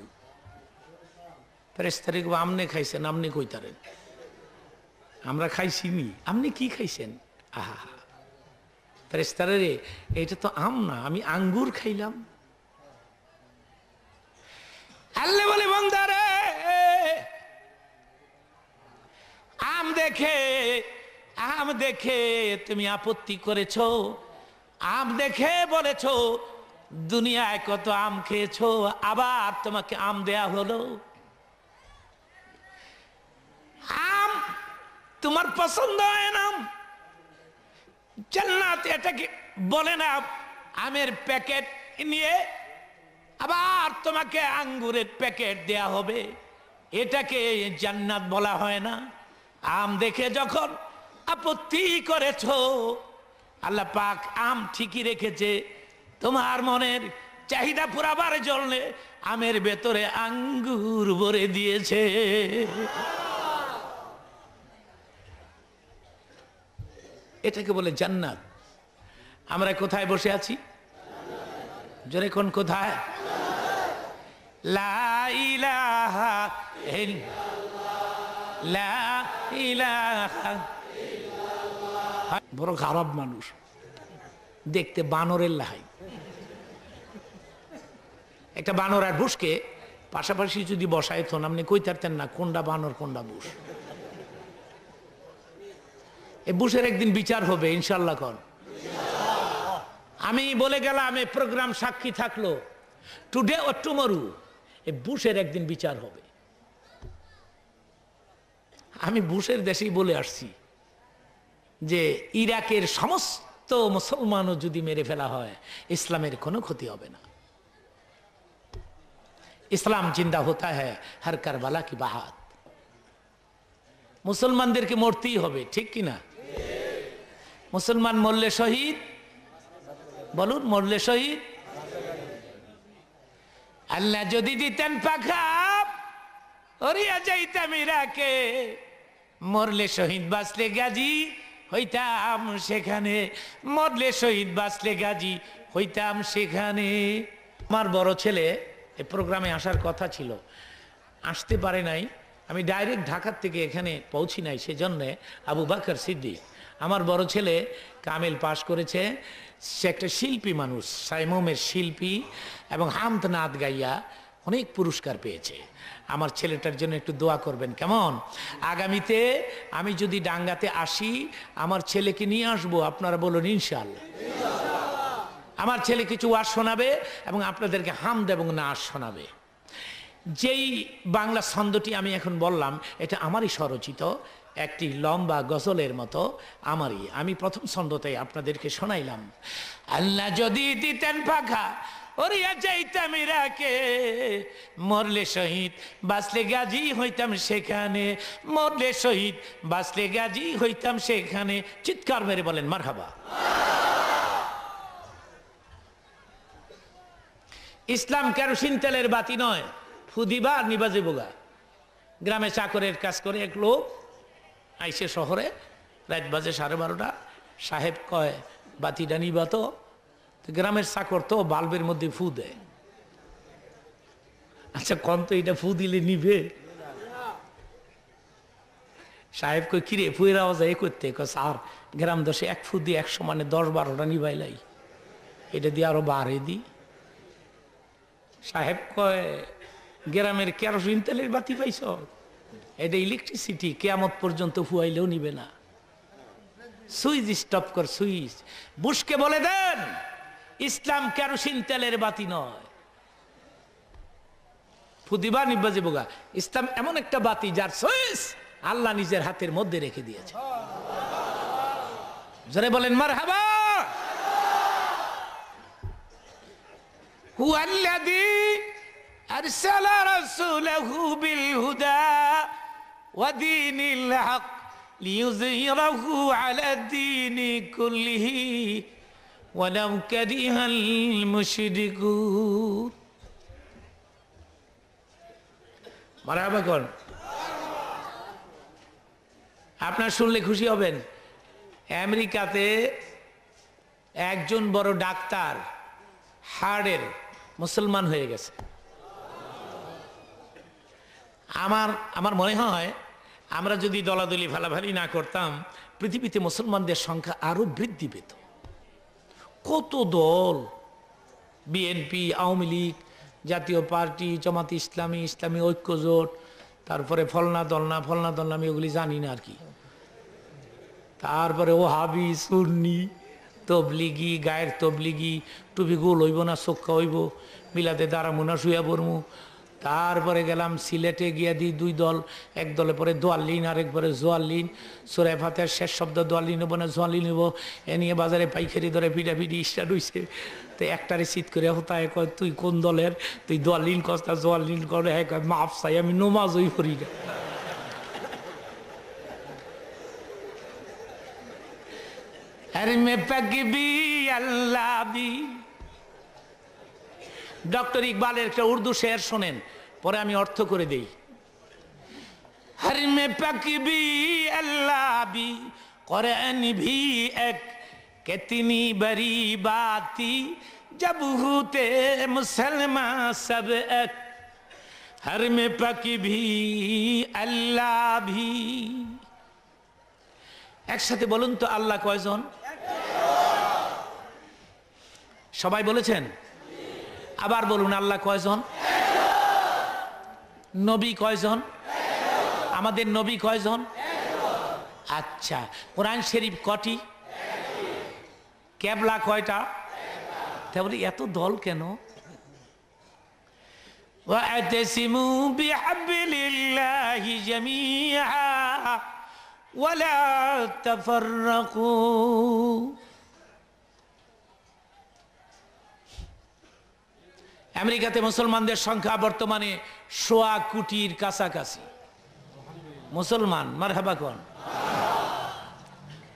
ফেরেশতারা আমনে খাইছেন, আমনি কইতারেন আমরা খাইছি নি, আপনি কি খাইছেন? আহা ফেরেশতারা রে, এটা তো আম না, আমি আঙ্গুর খাইলাম। আল্লাহ বলে বান্দারে, আম দেখে তুমি আপত্তি করেছো, আম দেখে বলেছো দুনিয়ায় কত আম খেয়েছো, আবার তোমাকে আম দেয়া হলো। আম তোমার পছন্দ হয় না। জান্নাত এটাকে বলে না আমের প্যাকেট নিয়ে আবার তোমাকে আঙ্গুরের প্যাকেট দেয়া হবে, এটাকে জান্নাত বলা হয় না। আম দেখে যখন আপত্তি করেছো, আল্লাহ পাক আম ঠিকই রেখেছে, তোমার মনের চাহিদা পুরাবার জন্য আমের ভেতরে আঙ্গুর ভরে দিয়েছে। এটাকে বলে জান্নাত। আমরা কোথায় বসে আছি? জোরে কোন কোথায়? লা ইলাহা ইল্লাল্লাহ, লা ইলাহা ইল্লাল্লাহ। বড় খারাপ মানুষ, দেখতে বানরের লাহাই। একটা বানর আর বুসকে পাশাপাশি যদি বসায় থন, আপনি কইতারতেন না কোনটা বানর কোনটা বুস। এই বুসের একদিন বিচার হবে ইনশাল্লাহ। কোন আমি বলে গেলাম, এই প্রোগ্রাম সাক্ষী থাকলো, টুডে ও টুমরু এই বুসের একদিন বিচার হবে। আমি বুসের দেশেই বলে আসছি, যে ইরাকের সমস্ত মুসলমানও যদি মেরে ফেলা হয় ইসলামের কোনো ক্ষতি হবে না। ইসলাম জিন্দা হতা হ্যায় হর কারবালা কি বাহাত। মুসলমানদেরকে মরতেই হবে, ঠিক কিনা? মুসলমান মরলে শহীদ, বলুন মরলে শহীদ। আল্লাহ যদি দিতেন পাখা ওরিয়া যাইতাম ইরাকে, মরলে শহীদ বাঁচলে গাজী হইতাম সেখানে, মরলে শহীদ বাঁচলে গাজী হইতাম সেখানে। আমার বড় ছেলে এই প্রোগ্রামে আসার কথা ছিল, আসতে পারে নাই। আমি ডাইরেক্ট ঢাকার থেকে এখানে পৌঁছি নাই, সেজন্যে আবু বকর সিদ্দিক আমার বড় ছেলে কামিল পাশ করেছে। সে একটা শিল্পী মানুষ, সাইমুমের শিল্পী, এবং হামদ নাদ গাইয়া অনেক পুরস্কার পেয়েছে। আমার ছেলেটার জন্য একটু দোয়া করবেন কেমন? আগামীতে আমি যদি ডাঙ্গাতে আসি আমার ছেলেকে নিয়ে আসবো, আপনারা বলুন ইনশাআল্লাহ। আমার ছেলে কিছু ওয়াজ শোনাবে এবং আপনাদেরকে হামদ এবং নাচ শোনাবে। যেই বাংলা ছন্দটি আমি এখন বললাম এটা আমারই স্বরচিত, একটি লম্বা গজলের মতো আমারই। আমি প্রথম ছন্দতে আপনাদেরকে শোনাইলাম। আল্লাহ যদি দিতেন পাখা ওরিয়া যাইতাম ইরাকে, মরলে শহীদ বাঁচলে গাজী হইতাম সেখানে, মরলে শহীদ বাঁচলে গাজী হইতাম সেখানে। চিৎকার মেরে বলেন মারহাবা। ইসলাম কেরোসিন তেলের বাতি নয়, ফুদিবা আর নিবাজে বোগা। গ্রামে চাকরের কাজ করে এক লোক আইসে শহরে, রাত বাজে 12:30, সাহেব কয় বাতিটা নিবা তো। গ্রামের চাকর তো বাল্বের মধ্যে ফু দেয়। আচ্ছা কম তো এটা ফু দিলে নিবে? সাহেব কই কিরে ফুয়ের আওয়াজ এ করতে? স্যার গ্রাম দশে এক ফু দিয়ে 10-12টা নিবাইলাই, এটা দিয়ে আরো বাড়ে দি। সাহেব কয় গ্রামের কেরোসিন তেলের বাতি পাইছ? এটা ইলেকট্রিসিটি, কিয়ামত পর্যন্ত ফুয়াইলেও নিবে না। সুইচ স্টপ কর, সুইচ। বুশকে বলে দেন ইসলাম কেরোসিন তেলের বাতি নয়, ফুদিবা নিবাজে বোগা। ইসলাম এমন একটা বাতি যার সুইচ আল্লাহ নিজের হাতের মধ্যে রেখে দিয়েছে। জোরে বলেন মারহাবা। হুয়াল্লাযী আরসালা রাসূলাহু বিল হুদা ওয়া দীনিল হক লিইয়ুযহিরাহু আলা দ্বীনি কুল্লিহি ওয়ালাউ কারিহাল মুশরিকুন। মারহাবা কোন? আপনারা শুনলে খুশি হবেন, আমেরিকাতে একজন বড় ডাক্তার হার্টের মুসলমান হয়ে গেছে। আমার মনে হয় আমরা যদি দলাদলি ভালাভালি না করতাম পৃথিবীতে মুসলমানদের সংখ্যা আরো বৃদ্ধি পেত। কত দল, বিএনপি, আওয়ামী লীগ, জাতীয় পার্টি, জামাত ইসলামী, ইসলামী ঐক্য জোট, তারপরে ফলনা দলনা আমি ওগুলি জানি না আর কি। তারপরে ওহাবি, সুন্নি, তবলিগি, গায়ের তবলিগি, টুপি গোল হইব না চোখা হইব, মিলাতে দাঁড়ামো না শুয়া পড়মু। তারপরে গেলাম সিলেটে গিয়া দিই 2 দল, এক দলে পরে দোয়াল্লিন, আরেকবারে জোয়াল্লিন। সূরা ফাতিহার শেষ শব্দ দোয়াল্লিন হবো না জোয়াল্লিন হইব, এ নিয়ে বাজারে পাইকারি ধরে পিটাপিটি স্টার্ট হইছে। তো একটারে চিৎ করে হতায় কয় তুই কোন দলের? তুই দোয়াল্লিন কস্তা জোয়াল্লিন করে, হ্যাঁ কয় মাফ চাই, আমি নমাজই পড়ি না। ডক্টর ইকবালের একটা উর্দু শের শোনেন, পরে আমি অর্থ করে দেই। হর মে পাকবি আল্লাহ বি কুরআন ভি এক কিতনি বড়ি বাতি জব হুতে মুসলমান সব এক। হর মে পাকবি আল্লাহ ভি। একসাথে বলুন তো আল্লাহ কয়জন? সবাই বলেছেন? আবার বলুন আল্লাহ কয়জন? নবী কয়জন? আমাদের নবী কয়জন? আচ্ছা, কোরআন শরীফ কটি? কেবলা কয়টা? তাহলে এত দল কেন? ওয়া'তাসিমু বিহাবলিল্লাহি জামিআ ওয়ালা তাফাররাকু। আমেরিকাতে মুসলমানদের সংখ্যা বর্তমানে 1.25 কোটির কাছাকাছি মুসলমান। মারহাবা কোন।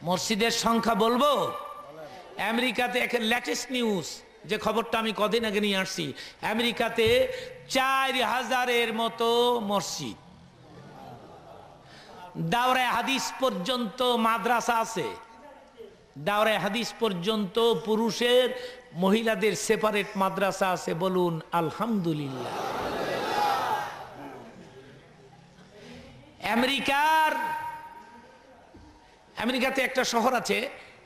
মসজিদের সংখ্যা বলবো? আমেরিকাতে একটা লেটেস্ট নিউজ, যে খবরটা আমি কদিন আগে নিয়ে আসছি, আমেরিকাতে 4000-এর মতো মসজিদ, দাওরায়ে হাদিস পর্যন্ত মাদ্রাসা আছে, দাওরায়ে হাদিস পর্যন্ত পুরুষের মহিলাদের সেপারেট মাদ্রাসা আছে। বলুন আলহামদুলিল্লাহ। আমেরিকাতে একটা শহর আছে,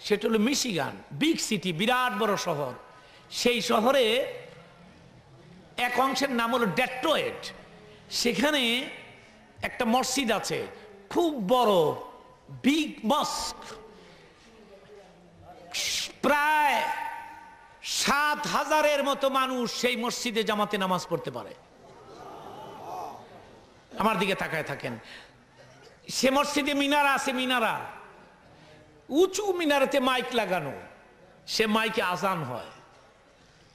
সেটা হলো মিশিগান, বিগ সিটি, বিরাট বড় শহর। সেই শহরে এক অংশের নাম হলো ডেট্রয়েট। সেখানে একটা মসজিদ আছে, খুব বড়, বিগ মস্ক। প্রায় 7000-এর মতো মানুষ সেই মসজিদে জামাতে নামাজ পড়তে পারে। আমার দিকে তাকায় থাকেন। সে মসজিদে মিনারা আছে, মিনারা, উঁচু মিনারাতে মাইক লাগানো, সে মাইকে আজান হয়,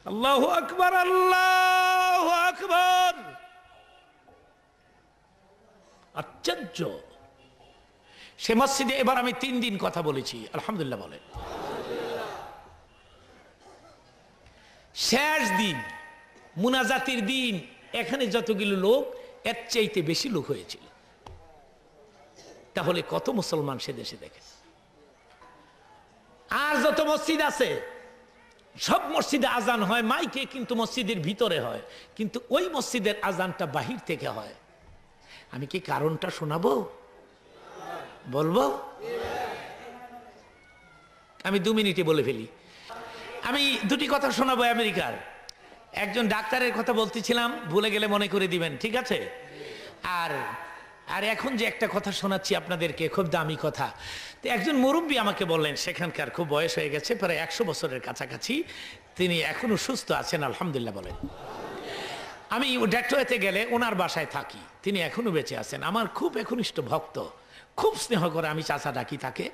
আল্লাহু আকবার, আল্লাহু আকবার। আশ্চর্য। সে মসজিদে এবার আমি 3 দিন কথা বলেছি, আলহামদুলিল্লাহ বলেন। শেষ দিন, মুনাজাতির দিন, এখানে যতগুলো লোক, এর চাইতে বেশি লোক হয়েছিল। তাহলে কত মুসলমান সে দেশে দেখে। আর যত মসজিদ আছে, সব মসজিদে আজান হয় মাইকে, কিন্তু মসজিদের ভিতরে হয়, কিন্তু ওই মসজিদের আজানটা বাহির থেকে হয়। আমি কি কারণটা শোনাবো? বলবো? আমি 2 মিনিটে বলে ফেলি। আমি 2টি কথা শোনাবো আমেরিকার। একজন ডাক্তারের কথা বলতেছিলাম, ভুলে গেলে মনে করে দিবেন, ঠিক আছে? আর আর এখন যে একটা কথা শোনাচ্ছি আপনাদেরকে, খুব দামি কথা। তো একজন মুরব্বী আমাকে বললেন, সেখানকার খুব বয়স হয়ে গেছে, প্রায় 100 বছরের কাছাকাছি, তিনি এখনো সুস্থ আছেন, আলহামদুলিল্লাহ বলেন। আমি ডেট্রয়েটে গেলে ওনার বাসায় থাকি, তিনি এখনো বেঁচে আছেন, আমার খুব একনিষ্ঠ ভক্ত, খুব স্নেহ করে, আমি চাচা ডাকি তাকে।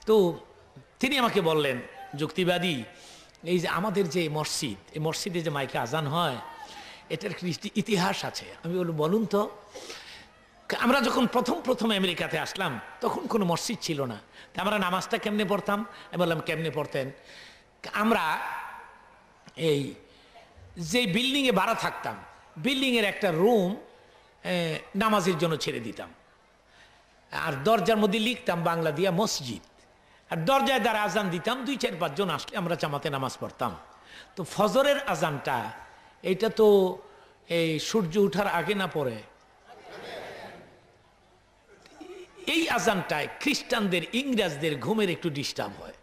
তো তিনি আমাকে বললেন, যুক্তিবাদী, এই যে আমাদের যে মসজিদ, এই মসজিদে যে মাইকে আজান হয়, এটার ইতিহাস আছে। আমি বলুন তো। আমরা যখন প্রথম আমেরিকাতে আসলাম, তখন কোনো মসজিদ ছিল না। তা আমরা নামাজটা কেমনে পড়তাম? আমি বললাম, কেমনে পড়তেন? আমরা এই যে বিল্ডিংয়ে ভাড়া থাকতাম, বিল্ডিংয়ের একটা রুম নামাজের জন্য ছেড়ে দিতাম, আর দরজার মধ্যে লিখতাম বাংলা দিয়া মসজিদ, আর দরজায় দ্বারা আজান দিতাম। 2-4-5 জন আসলে আমরা জামাতে নামাজ পড়তাম। তো ফজরের আজানটা, এটা তো এই সূর্য ওঠার আগে না পড়ে, এই আজানটায় খ্রিস্টানদের, ইংরেজদের ঘুমের একটু ডিস্টার্ব হয়।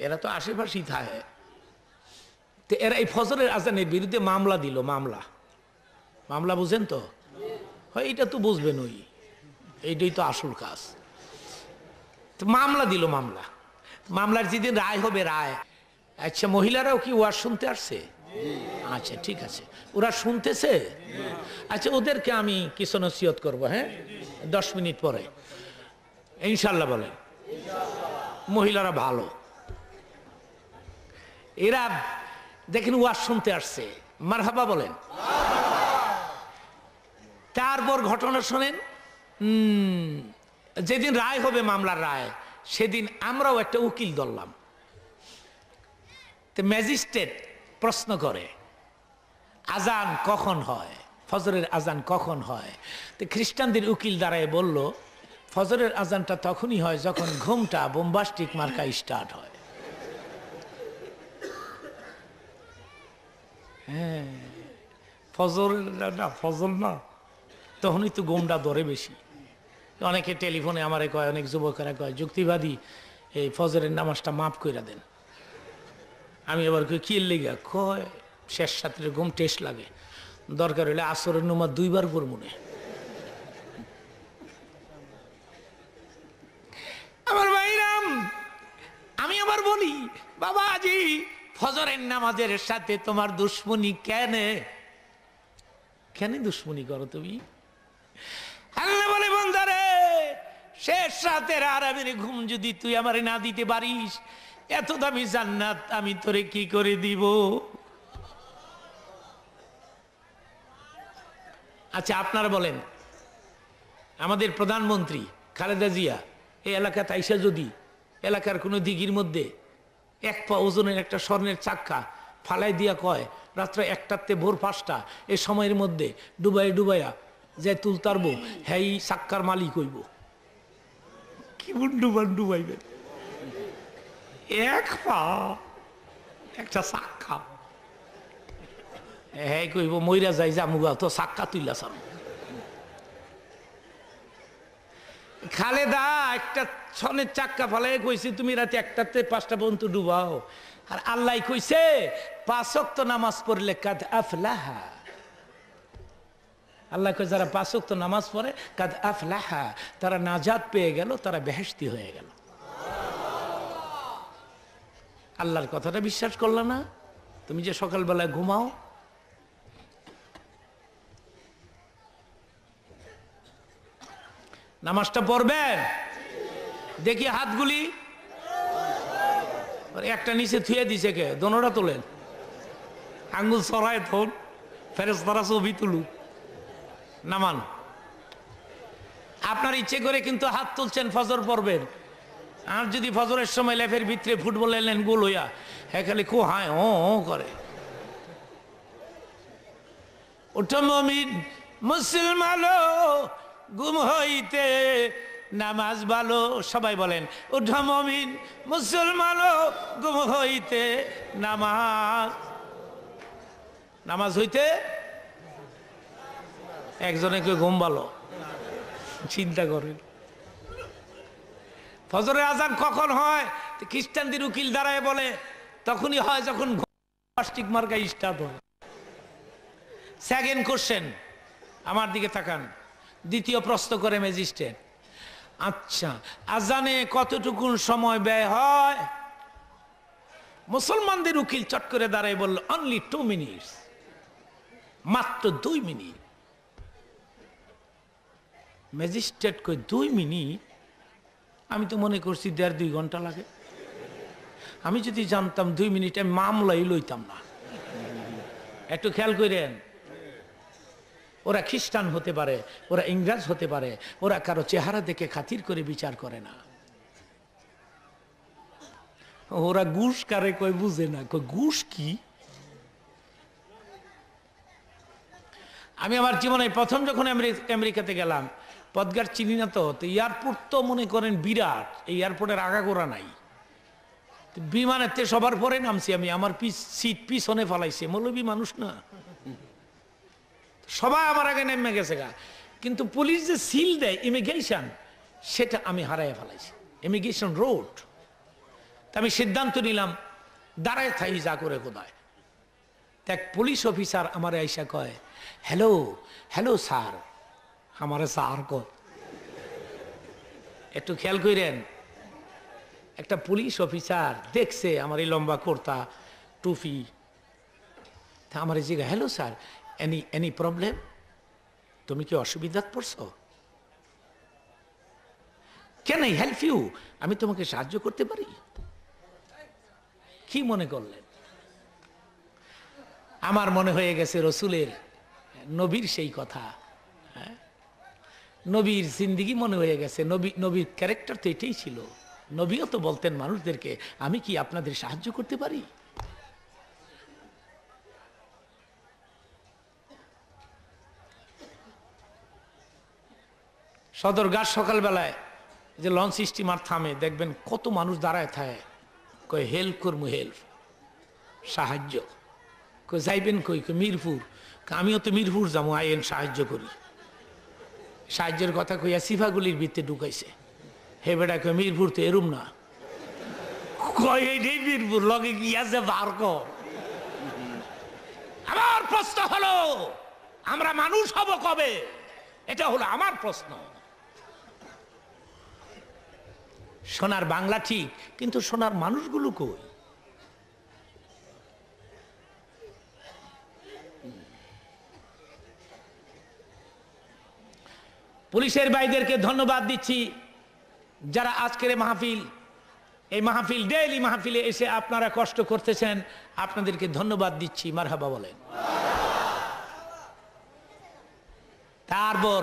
এরা তো আশেপাশেই থাকে। তো এরা এই ফজরের আজানের বিরুদ্ধে মামলা দিল। মামলা বুঝেন তো? হয় এটা তো বুঝবেন, এইটাই তো আসল কাজ। তো মামলা দিল। মামলার যেদিন রায় হবে, রায়, আচ্ছা মহিলারাও কি ওয়াজ শুনতে আসছে? আচ্ছা ঠিক আছে, ওরা শুনতেছে। আচ্ছা ওদেরকে আমি কিছু নসিহত করবো, হ্যাঁ, 10 মিনিট পরে ইনশাল্লাহ বলেন। মহিলারা ভালো, এরা দেখেন ওয়াজ শুনতে আসছে, মারহাবা বলেন। তারপর ঘটনা শোনেন, যেদিন রায় হবে, মামলার রায়, সেদিন আমরাও একটা উকিল ধরলাম। তো ম্যাজিস্ট্রেট প্রশ্ন করে, আজান কখন হয়, ফজরের আজান কখন হয়? তো খ্রিস্টানদের উকিল দাঁড়ায় বলল, ফজরের আজানটা তখনই হয় যখন ঘুমটা বোম্বাস্টিক মার্কা স্টার্ট হয়। হ্যাঁ, ফজর না, তখনই তো ঘুমটা ধরে বেশি। অনেকে টেলিফোনে আমারে কয়, অনেক যুবকেরা কয়, যুক্তিবাদী, এই ফজরের নামাজটা মাফ করে দেন। আমি আবার কই, কি লেগা? কয়, শেষ রাত্রে ঘুম টেস্ট লাগে, দরকার হলে আসরের নামাজ 2 বার পড়ব না। আমার ভাইরাম, আমি আবার বলি, বাবাজি, ফজরের নামাজের সাথে তোমার দুশ্মনী কেন দুশ্মনী করো তুমি? আল্লাহ বলে, বান্দারে, শেষ রাতের আরামের ঘুম যদি তুই আমারে না দিতে পারিস, এত দামি জান্নাত আমি তোরে কি করে দিব? আচ্ছা আপনারা বলেন, আমাদের প্রধানমন্ত্রী খালেদা জিয়া এই এলাকা তাইসা যদি এলাকার কোনো দিঘির মধ্যে এক পা ওজনের একটা স্বর্ণের চাক্কা ফালাই দিয়া কয় রাত্রে 1টাতে ভোর 5টা এই সময়ের মধ্যে ডুবাইয়া যে তুলতারবো, হ্যাঁ চাক্কার মালিক হইব। কি ডুবাইবেন? এক পা একটা চাক্কা, হ্যাঁ কইব মইরা যাই জামুগা তো চাক্কা তুইলা সার। খালেদা একটা ছনের চাক্কা ফালাই কইছে তুমি রাতে 1টাতে 5টা পর্যন্ত ডুবাও, আর আল্লাহ কইছে 5 ওয়াক্ত নামাজ পড়লে কাদ আফলাহা। আল্লাহ কই যারা 5 ওয়াক্ত নামাজ পড়ে কাদ আফলাহা, তারা নাজাত পেয়ে গেল, তারা বেহেশতি হয়ে গেল। আল্লাহর কথাটা বিশ্বাস করলা না? তুমি যে সকালবেলায় ঘুমাও, নামাজটা পড়বেন, দেখি হাতগুলি একটা নিচে থুয়ে দিছে কে? দোনোটা তোলেন, আঙ্গুল সরায় থন, ফেরেশতারা ছবি তুলুক, নামান। আপনার ইচ্ছে করে কিন্তু হাত তুলছেন, ফজর পড়বেন। আর যদি ফজরের সময় লেফের ভিতরে ফুটবল এলেন গোল হইয়া, হ্যাঁ খালি খো হায় ও করে। ওঠো মুমিন মুসলমান গুম হইতে নামাজ ভালো, সবাই বলেন ওঠো মুমিন মুসলমান গুম হইতে নামাজ হইতে। একজনে কেউ ঘুম ভালো, চিন্তা করেন। ফজরের আজান কখন হয়? খ্রিস্টানদের উকিল দাঁড়ায় বলে তখনই হয় যখন প্লাস্টিক মার্কা স্টার্ট হয়। সেকেন্ড কোশ্চেন, আমার দিকে তাকান। দ্বিতীয় প্রশ্ন করে ম্যাজিস্ট্রেট, আচ্ছা আজানে কতটুকু সময় ব্যয় হয়? মুসলমানদের উকিল চট করে দাঁড়ায় বলল অনলি 2 মিনিটস, মাত্র 2 মিনিট। ম্যাজিস্ট্রেট কই 2 মিনিট? আমি তো মনে করছি 1.5-2 ঘন্টা লাগে। আমি যদি জানতাম 2 মিনিট, আমি মামলাই লইতাম না। একটু খেয়াল করেন, ওরা খ্রিস্টান হতে পারে, ওরা ইংরেজ হতে পারে, ওরা কারো চেহারা দেখে খাতির করে বিচার করে না। ওরা ঘুষ কারে কই বুঝে না, কই ঘুষ কি? আমি আমার জীবনে প্রথম যখন আমেরিকাতে গেলাম, পদঘাট চিনি না তো, এয়ারপোর্ট তো মনে করেন বিরাট, এই এয়ারপোর্টের আগাগোড়া নাই। বিমানের তে সবার পরে নামছি আমি, আমার সিট পিছনে ফালাইছে, মৌলবী মানুষ না, সবাই আমার আগে নেমে গেছে গা। কিন্তু পুলিশ যে সিল দেয় ইমিগ্রেশন, সেটা আমি হারাইয়া ফেলাইছি, ইমিগ্রেশন রোড। তা আমি সিদ্ধান্ত নিলাম দাঁড়ায় থাই যা করে কোথায়। এক পুলিশ অফিসার আমার আইসা কয় হ্যালো হ্যালো স্যার, আমার স্যার কয়। একটু খেয়াল করেন, একটা পুলিশ অফিসার দেখছে আমার এই লম্বা কুর্তা টুপি, তা আমার জিজ্ঞাসা হ্যালো স্যার এনি প্রবলেম, তুমি কি অসুবিধাত পড়ছো? ক্যান আই হেল্প ইউ, আমি তোমাকে সাহায্য করতে পারি? কি মনে করলেন? আমার মনে হয়ে গেছে রসুলের নবীর সেই কথা, নবীর জিন্দিগি মনে হয়ে গেছে। নবীর ক্যারেক্টার তো এটাই ছিল। নবীও তো বলতেন মানুষদেরকে আমি কি আপনাদের সাহায্য করতে পারি? সদরঘাট সকালবেলায় যে লঞ্চ স্টিমার থামে, দেখবেন কত মানুষ দাঁড়ায় থাকে, কই হেল্প করবো, হেল্প সাহায্য। কই যাইবেন কই? মিরপুর। আমিও তো মিরপুর যাবো, আইন সাহায্য করি। সাহায্যের কথা কইয়া সিফাগুলির ভিতরে ঢুকাইছে। হে বেটা কই মিরপুর তো এরুম না, কই এই মিরপুর লগে গিয়া যে বার কর। আমার প্রশ্ন হলো আমরা মানুষ হব কবে? এটা হলো আমার প্রশ্ন। সোনার বাংলা ঠিক, কিন্তু সোনার মানুষগুলো কই? পুলিশের ভাইদেরকে ধন্যবাদ দিচ্ছি, যারা আজকের এই মাহফিল ডেইলি মাহফিলে এসে আপনারা কষ্ট করতেছেন, আপনাদেরকে ধন্যবাদ দিচ্ছি, মারহাবা বলেন। তারপর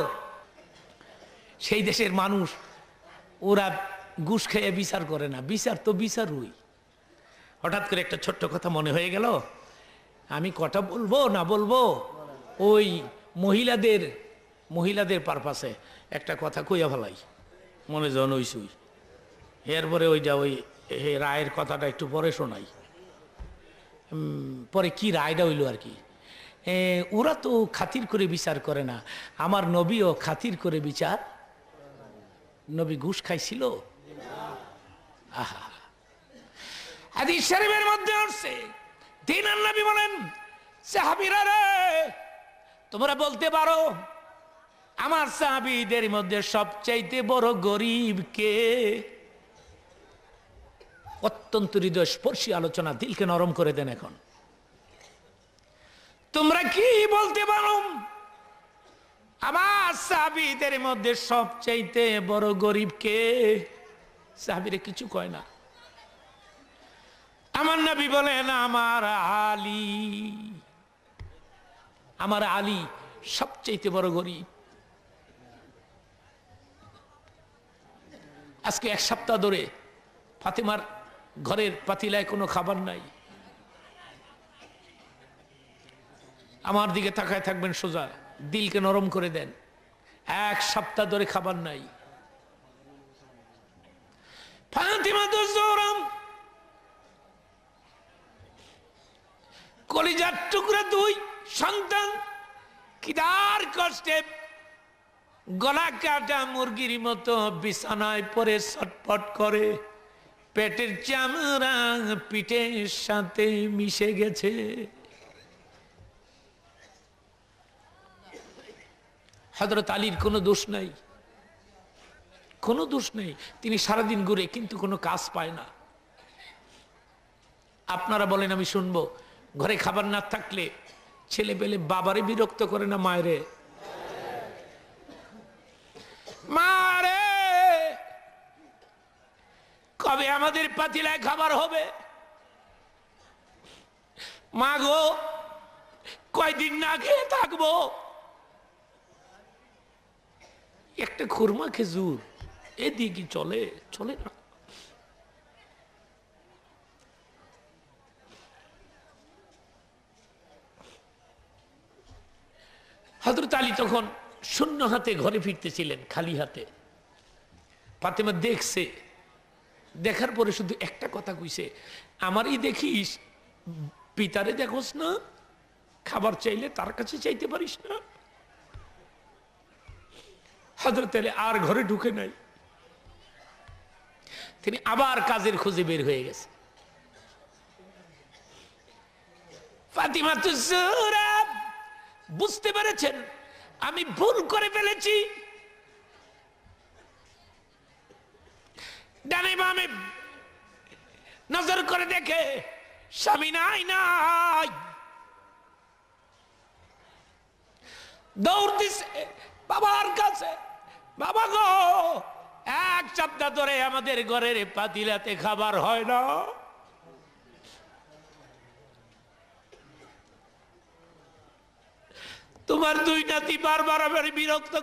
সেই দেশের মানুষ ওরা ঘুষ খেয়ে বিচার করে না, বিচার তো বিচারই। হঠাৎ করে একটা ছোট্ট কথা মনে হয়ে গেল, আমি কটা বলবো না বলবো, ওই মহিলাদের পারপাসে একটা কথা কইয়া ফেলাই, মনে জন ওই সুই। এরপরে ওইটা ওই রায়ের কথাটা একটু পরে শোনাই, পরে কি রায়টা হইল আর কি। ওরা তো খাতির করে বিচার করে না, আমার নবীও খাতির করে বিচার। নবী ঘুষ খাইছিল? আহা, হাদিস শরীফের মধ্যে আসছে, দিনার নবী বলেন, সাহাবীরা রে, তোমরা বলতে পারো আমার সাহাবীদের মধ্যে সবচাইতে বড় গরিব কে? অত্যন্ত হৃদয় স্পর্শী আলোচনা, দিলকে নরম করে দেন। এখন তোমরা কি বলতে পারো আমার সাহাবীদের মধ্যে সবচাইতে বড় গরিব কে? সাহাবীরা কিছু কয় না। আমার নবী বলেন, আমার আলী সবচাইতে বড় গরিব। আজকে এক সপ্তাহ ধরে ফাতেমার ঘরের পাতিলায় কোনো খাবার নাই। আমার দিকে তাকায় থাকবেন সোজা, দিলকে নরম করে দেন। এক সপ্তাহ ধরে খাবার নাই। ফাতিমা তো জোরাম, কলিজার টুকরা দুই সন্তান কিদার কষ্টে গলা কাটা মুরগির মতো বিছানায় পড়ে ছটফট করে, পেটের চামড়া পিঠের সাথে মিশে গেছে। হযরত আলীর কোনো দোষ নাই, কোনো দোষ নেই। তিনি সারাদিন ঘুরে কিন্তু কোনো কাজ পায় না। আপনারা বলেন, আমি শুনবো, ঘরে খাবার না থাকলে ছেলে পেলে বাবারে বিরক্ত করে না মায়েরে? মারে, কবে আমাদের পাতিলায় খাবার হবে? মা গো, কয়দিন না খেয়ে থাকবো? একটা খুরমা খেজুর এদিকে চলে চলে না। হযরত আলী তখন শূন্য হাতে ঘরে ফিরতেছিলেন, খালি হাতে। ফাতেমা দেখছে, দেখার পরে শুধু একটা কথা কইছে, আমারই দেখিস, পিতারে দেখোস না? খাবার চাইলে তার কাছে চাইতে পারিস না? হযরত আলী আর ঘরে ঢুকে নাই। তিনি আবার কাজের খোঁজে বের হয়ে গেছে। ফাতিমা তো জোহরা বুঝতে পেরেছেন, আমি ভুল করে ফেলেছি। ডানে বামে নজর করে দেখে স্বামী নাই। দৌড় দিছে বাবার কাছে, বাবা গো, এক সপ্তাহ ধরে আমাদের ঘরের পাতিলাতে খাবার হয় না। তোমার দুই নাতি বারবার আমার বিরক্ত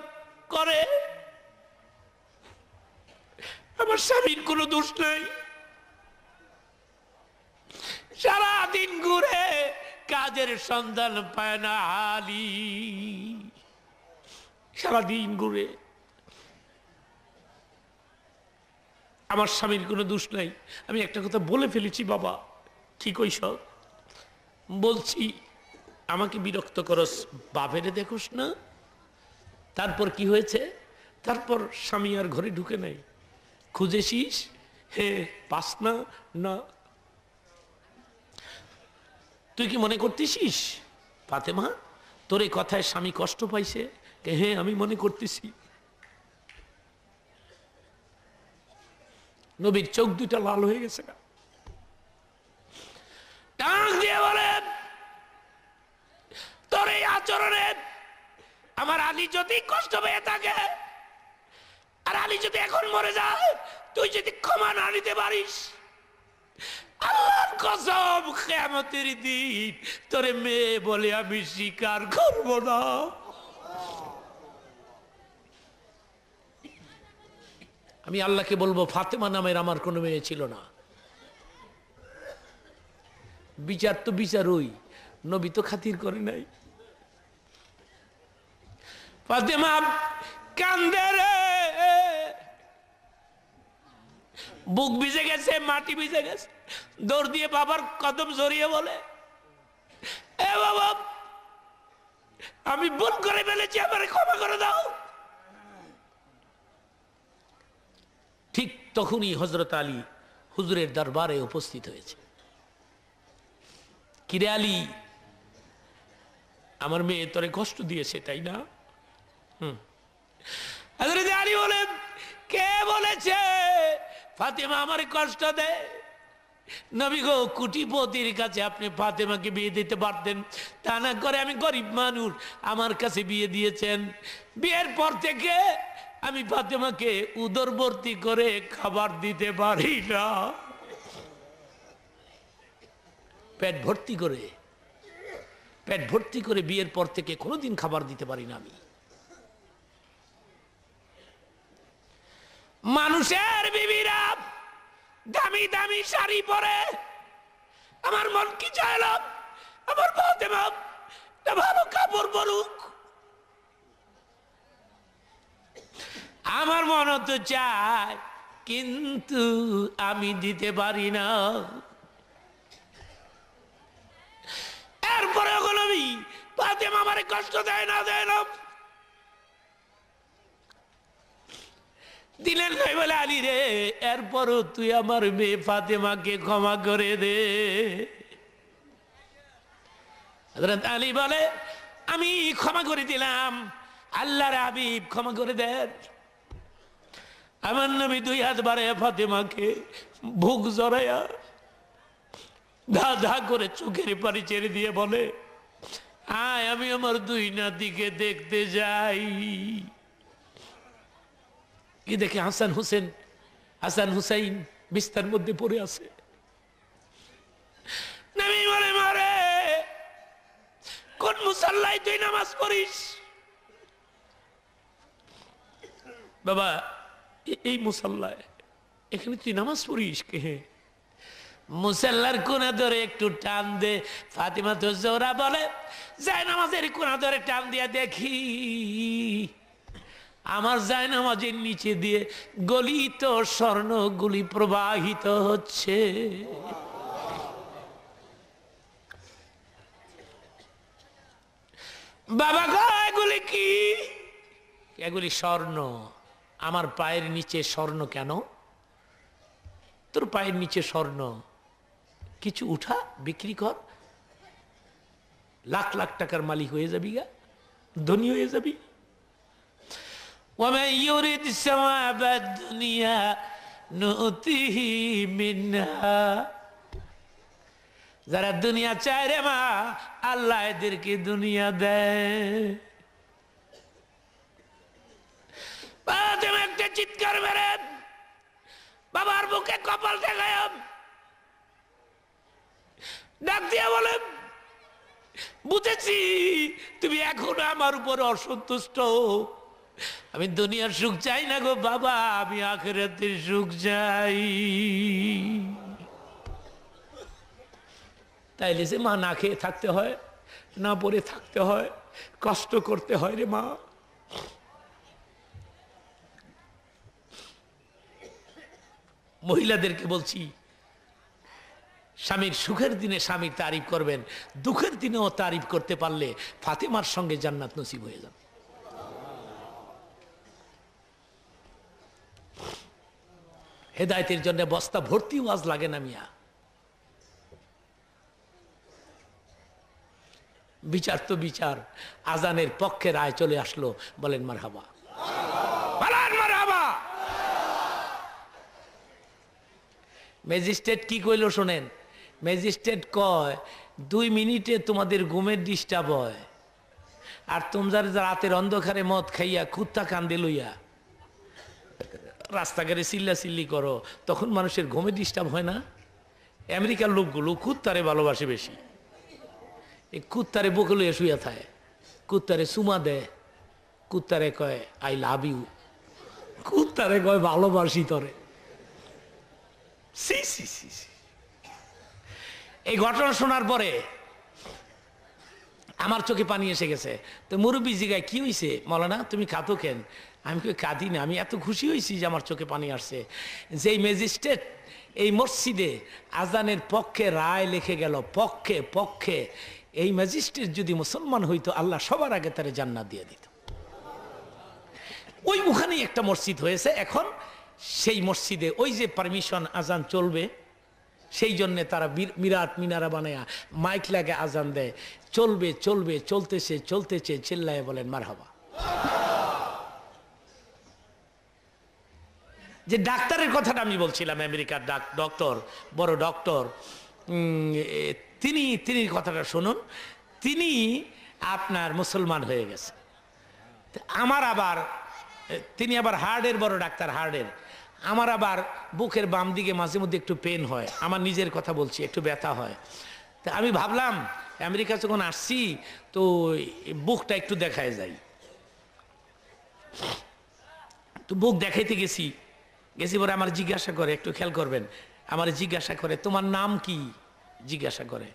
করে। আমার স্বামীর কোনো দোষ নাই। সারাদিন ঘুরে কাজের সন্ধান পায় না আলী, সারাদিন ঘুরে। আমার স্বামীর কোনো দোষ নাই। আমি একটা কথা বলে ফেলেছি, বাবা। কি কইস? বলছি, আমাকে বিরক্ত করস, বাপেরে দেখোস না? তারপর কি হয়েছে? তারপর স্বামী আর ঘরে ঢুকে নাই। খুঁজেছিস? হ্যাঁ, পাস না? না। তুই কি মনে করতেছিস ফাতেমা তোর এই কথায় স্বামী কষ্ট পাইছে? হ্যাঁ, আমি মনে করতেছি। নবীর চোখ দুইটা লাল হয়ে গেছে। ডাক দিয়ে বলেন, তোর এই আচরণে আমার আলী যদি কষ্ট পেয়ে থাকে আর আর আলী যদি এখন মরে যায়, তুই যদি ক্ষমা না নিতে পারিস, আল্লাহর কসম কিয়ামতের দিন তোরে মেয়ে বলে আমি স্বীকার করব না। আমি আল্লাহকে বলবো, ফাতেমা নামের আমার কোনো মেয়ে ছিল না। বিচার তো বিচার, ওই নবী তো খাতির করে নাই। ফাতেমা কান্দে রে, বুক ভিজে গেছে, মাটি ভিজে গেছে, দৌড় দিয়ে বাবার কদম জড়িয়ে বলে, এ বাবা আমি ভুল করে ফেলেছি, আমারে ক্ষমা করে দাও। ঠিক তখনই হযরত আলী হুজুরের দরবারে উপস্থিত হয়েছে। কিরে আলী, আমার মেয়ে তোরে কষ্ট দিয়েছে তাই না? হযরত আলী বলেন, কে বলেছে ফাতেমা আমার কষ্ট দেয়? নবী গো, কোটিপতির কাছে আপনি ফাতেমাকে বিয়ে দিতে পারতেন, তা না করে আমি গরিব মানুষ, আমার কাছে বিয়ে দিয়েছেন। বিয়ের পর থেকে আমি ফাতেমাকে উদর ভর্তি করে খাবার দিতে পারি না। পেট ভর্তি করে বিয়ের পর থেকে কোনোদিন খাবার দিতে পারি না আমি। মানুষের বিবিরা দামি দামি শাড়ি পরে, আমার মন কি চাইল আমার ফাতেমা ভালো কাপড় পরুক। আমার মন তো চায়, কিন্তু আমি দিতে পারি না। এরপরে নবী ফাতেমা আমারে কষ্ট দেয় না দিলেন নাই বলে, আলী রে এরপরও তুই আমার মেয়ে ফাতেমাকে ক্ষমা করে দে। হযরত আলী বলে, আমি ক্ষমা করে দিলাম, আল্লাহর হাবিব ক্ষমা করে দেন। আমার নবী দুই হাত বাড়াইয়া ফাতেমাকে বুক জড়াইয়া ধা ধা করে চোখের পানি ছেড়ে দিয়ে বলে, আয় আমি আমার দুই নাতিকে দেখতে যাই। কি দেখে হাসান হুসাইন বিস্তার মধ্যে পড়ে আছে। নবী বলে, মারে কোন মুসাল্লায় তুই নামাজ পড়িস? বাবা এই মুসাল্লায়, এখানে তুই নামাজ পড়িস? কে? মুসাল্লার কোনা ধরে একটু টান দে। ফাতিমা তো জোহরা বলে, জায়নামাজের কোনা ধরে টান দিয়া দেখি আমার জায়নামাজের নিচে দিয়ে গলিত স্বর্ণগুলি প্রবাহিত হচ্ছে। বাবা গো, এগুলি কি? এগুলি স্বর্ণ। আমার পায়ের নিচে স্বর্ণ কেন? তোর পায়ের নিচে স্বর্ণ, কিছু উঠা বিক্রি কর, লাখ লাখ টাকার মালিক হয়ে যাবি, গা ধনী হয়ে যাবি। وَمَنْ يُرِدْ ثَوَابَ الدُّنْيَا نُؤْتِهِ مِنْهَا। যারা দুনিয়া চায় রে মা, আল্লাহ এদেরকে দুনিয়া দেয়। একটা চিৎকার মেরে বাবার বুকে কপাল ঠেকায় ডাক দিয়ে বলে, বুঝেছি তুমি এখন আমার উপর অসন্তুষ্ট। আমি দুনিয়ার সুখ চাই না গো বাবা, আমি আখিরাতের সুখ চাই। তাইলে যে মা না খেয়ে থাকতে হয়, না পরে থাকতে হয়, কষ্ট করতে হয় রে মা। মহিলাদেরকে বলছি, স্বামীর সুখের দিনে স্বামীর তারিফ করবেন, দুঃখের দিনেও তারিফ করতে পারলে ফাতেমার সঙ্গে জান্নাত নসিব হয়ে যাবে। হেদায়েতের জন্য বস্তা ভর্তি ওয়াজ লাগে না মিয়া। বিচার তো বিচার, আজানের পক্ষে রায় চলে আসলো, বলেন মারহাবা, বলেন মারহাবা। ম্যাজিস্ট্রেট কি কইল শোনেন। ম্যাজিস্ট্রেট কয়, 2 মিনিটে তোমাদের ঘুমের ডিস্টার্ব হয়, আর তোমরা রাতের অন্ধকারে মদ খাইয়া কুত্তা কান্দে লইয়া রাস্তাঘাটে চিল্লাচিল্লি করো, তখন মানুষের ঘুমে ডিস্টার্ব হয় না? আমেরিকার লোকগুলো কুত্তারে ভালোবাসে বেশি। এই কুত্তারে বুকে লইয়া শুয়ে থাকে, কুত্তারে চুমা দেয়, কুত্তারে কয় আই লাভ ইউ, কুত্তারে কয় ভালোবাসি তরে। সি সি সি সি। এই ঘটনা শোনার পরে আমার চোখে পানি এসে গেছে। তো মুরব্বী জিগায় কি হয়েছে মৌলানা, তুমি কাঁদো কেন? আমি কই কাঁদি না, আমি এত খুশি হয়েছি যে আমার চোখে পানি আসছে। যেই ম্যাজিস্ট্রেট এই মসজিদে আজানের পক্ষে রায় লিখে গেল, পক্ষে পক্ষে, এই ম্যাজিস্ট্রেট যদি মুসলমান হইতো আল্লাহ সবার আগে তারে জান্নাত দিয়ে দিত। ওই ওখানেই একটা মসজিদ হয়েছে এখন। সেই মসজিদে ওই যে পারমিশন আজান চলবে, সেই জন্যে তারা বিরাট মিনারা বানায়া মাইক লাগে আজান দেয়, চলবে চলবে, চলতেছে চলতেছে, চিল্লায় বলেন মারহাবা। যে ডাক্তারের কথাটা আমি বলছিলাম, আমেরিকার ডক্টর, বড় ডক্টর, তিনি কথাটা শুনুন। তিনি আপনার মুসলমান হয়ে গেছে। আমার আবার, তিনি আবার হার্টের বড় ডাক্তার, হার্টের। আমার আবার বুকের বাম দিকে মাঝে মধ্যে একটু পেন হয়, আমার নিজের কথা বলছি, একটু ব্যথা হয়। তা আমি ভাবলাম আমেরিকা যখন আসছি তো বুকটা একটু দেখায় যাই। তো বুক দেখাইতে গেছি পরে আমার জিজ্ঞাসা করে, একটু খেয়াল করবেন, আমার জিজ্ঞাসা করে তোমার নাম কি জিজ্ঞাসা করে।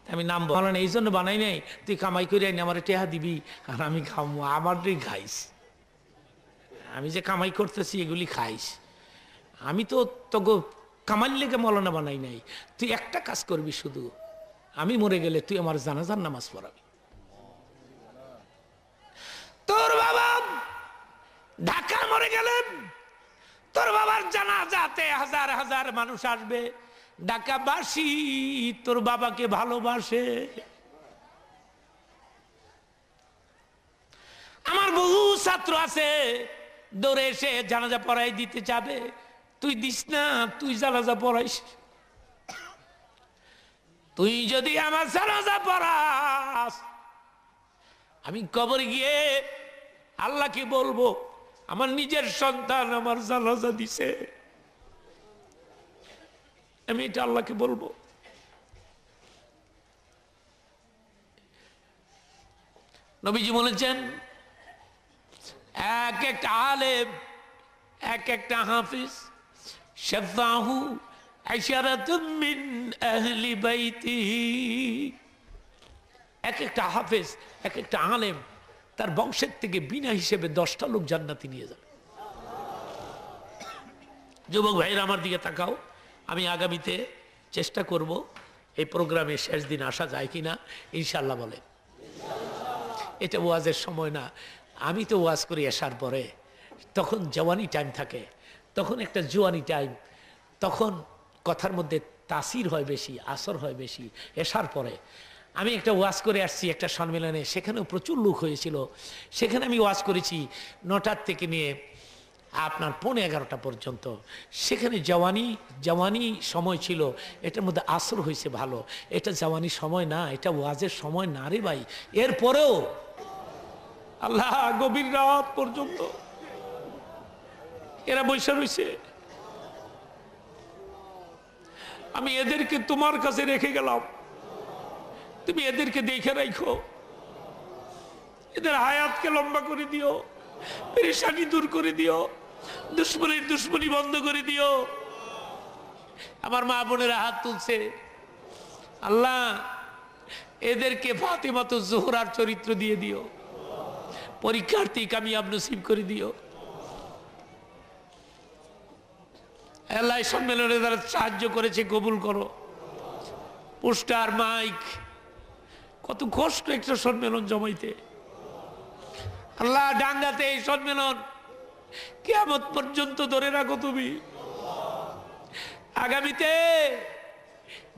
আমি নাম বলেন এই জন্য বানাই নাই, তুই কামাই করে আইনি আমার টেহা দিবি আর আমি খামো, আমার তুই খাইস, আমি যে কামাই করতেছি এগুলি খাইস। আমি তো তোকে কামাই লেগে মৌলানা বানাই নাই, তুই একটা কাজ করবি শুধু, আমি মরে গেলে তুই আমার জানাজার নামাজ পড়াবি। তোর বাবা ঢাকা মরে গেলেন, তোর বাবার জানাজাতে হাজার হাজার মানুষ আসবে, ঢাকাবাসী তোর বাবাকে ভালোবাসে। আমার বহু ছাত্র আছে দৌড়ে এসে জানাজা পড়াই দিতে যাবে, তুই দিস না, তুই জানাজা পড়াইস। তুই যদি আমার জানাজা পড়াস, আমি কবরে গিয়ে আল্লাহকে বলবো আমার নিজের সন্তান আমার জানাজা দিছে, আমি এটা আল্লাহকে বলবো। নবীজি বলেছেন এক একটা আলেম, এক একটা হাফিজ, শাফাহু আশারাতুম মিন আহলি বাইতিহি। এক একটা হাফিজ, এক একটা আলেম, তার বংশের থেকে বিনা হিসেবে 10টা লোক জান্নাতে নিয়ে যাবে। যুবক ভাইরা আমার দিকে তাকাও, আমি আগামীতে চেষ্টা করব এই প্রোগ্রামে শেষ দিন আসা যায় কিনা, ইনশাল্লাহ বলে। এটা ওয়াজের সময় না, আমি তো ওয়াজ করি আসার পরে, তখন জওয়ানি টাইম থাকে, তখন একটা জোয়ানি টাইম, তখন কথার মধ্যে তাসির হয় বেশি, আসর হয় বেশি এসার পরে। আমি একটা ওয়াজ করে আসছি একটা সম্মেলনে, সেখানেও প্রচুর লোক হয়েছিল। সেখানে আমি ওয়াজ করেছি 9টার থেকে নিয়ে আপনার 11:15 পর্যন্ত। সেখানে জওয়ানি সময় ছিল, এটার মধ্যে আসর হয়েছে ভালো। এটা জওয়ানি সময় না, এটা ওয়াজের সময় না রে ভাই। এরপরেও আল্লাহ গভীর রাত পর্যন্ত এরা বৈশা রয়েছে। আমি এদেরকে তোমার কাছে রেখে গেলাম, তুমি এদেরকে দেখে রাখো, এদের হায়াতকে লম্বা করে দিও, পেরেশানি দূর করে দিও, দুশ্মনী বন্ধ করে দিও। আমার মা বোনেরা হাত তুলছে, আল্লাহ এদেরকে ফাতেমাতুজ জোহরার চরিত্র দিয়ে দিও, পরীক্ষার্থী কামিয়াব নসিব করে দিও। আল্লাহ সম্মেলনে যারা সাহায্য করেছে কবুল করো, পোস্টার মাইক, কত কষ্ট একটা সম্মেলন জমাইতে। আল্লাহ ডাঙ্গাতে এই সম্মেলন কিয়ামত পর্যন্ত ধরে রাখো তুমি। আগামীতে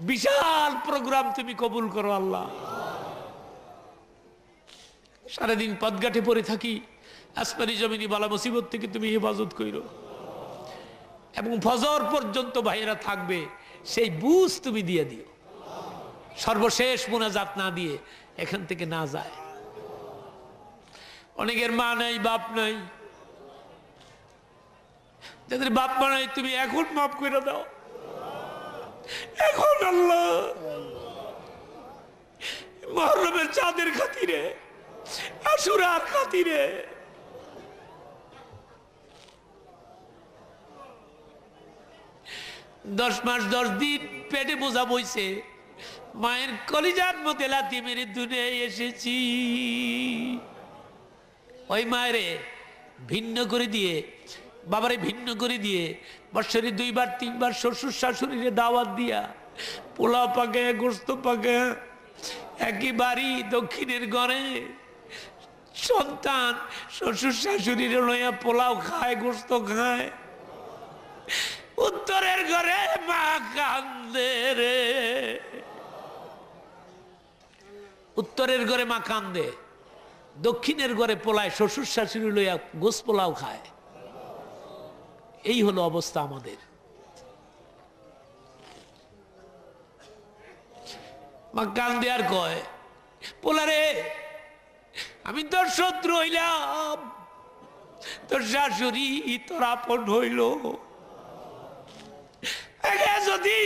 বিশাল প্রোগ্রাম তুমি কবুল করো আল্লাহ। সারাদিন পথঘাটে পড়ে থাকি, আসমানি জমিনি বালা মুসিবত থেকে তুমি হেফাজত কইরো, এবং ফজর পর্যন্ত ভাইয়েরা থাকবে সেই বুঝ তুমি দিয়ে দিও, সর্বশেষ মুনাজাত না দিয়ে এখান থেকে না যায়। অনেকের মা নাই, বাপ নাই, যাদের বাপ মা নাই তুমি এখন মাফ করে দাও এখন। আল্লাহ মুহররমের চাঁদের খাতিরে, আশুরার খাতিরে, 10 মাস 10 দিন পেটে বোঝা বইছে, মায়ের কলিজার মধ্যে লাথি মেরে দুনিয়ায় এসেছি। ওই মায়েরে ভিন্ন করে দিয়ে, বাবারে ভিন্ন করে দিয়ে, বৎসরে 2 বার 3 বার শ্বশুর শাশুড়িরে দাওয়াত দিয়া পোলাও পাকে, গোস্ত পাকে, একই বাড়ি দক্ষিণের ঘরে সন্তান শ্বশুর শাশুড়ির লইয়া পোলাও খায়, গোস্ত খায়। উত্তরের ঘরে মা কান্দে রে, উত্তরের ঘরে মা কান্দে, দক্ষিণের ঘরে পোলায় শ্বশুর শাশুড়ি লইয়া গোস পোলাও খায়। এই হলো অবস্থা আমাদের। মা কান্দে আর কয়, পোলারে আমি তোর শত্রু হইলাম, তোর শাশুড়ি তোর আপন হইল। যদি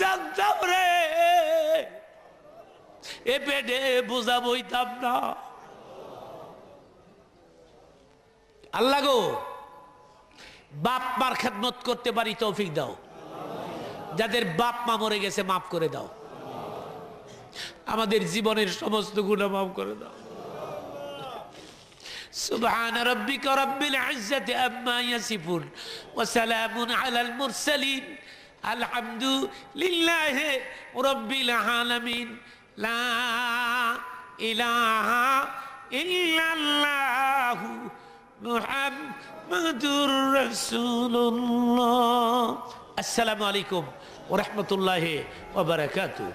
জানতাম রে এ পেটে বোঝা বইতাম না। আল্লাহ গো, বাপ মার খেদমত করতে পারি তৌফিক দাও। যাদের বাপ মা মরে গেছে মাফ করে দাও, আমাদের জীবনের সমস্ত গুনাহ মাফ করে দাও। সুবহান রাব্বিকা রাব্বিল ইজ্জাতি আম্মা ইয়াসিফুন ওয়া সালামুন আলাল মুরসালিন আলহামদুলিল্লাহি রাব্বিল আলামিন। লা ইলাহা ইল্লাল্লাহু মুহাম্মাদুর রাসূলুল্লাহ। আসসালামু আলাইকুম ওয়া রাহমাতুল্লাহি ওয়া বারাকাতুহু।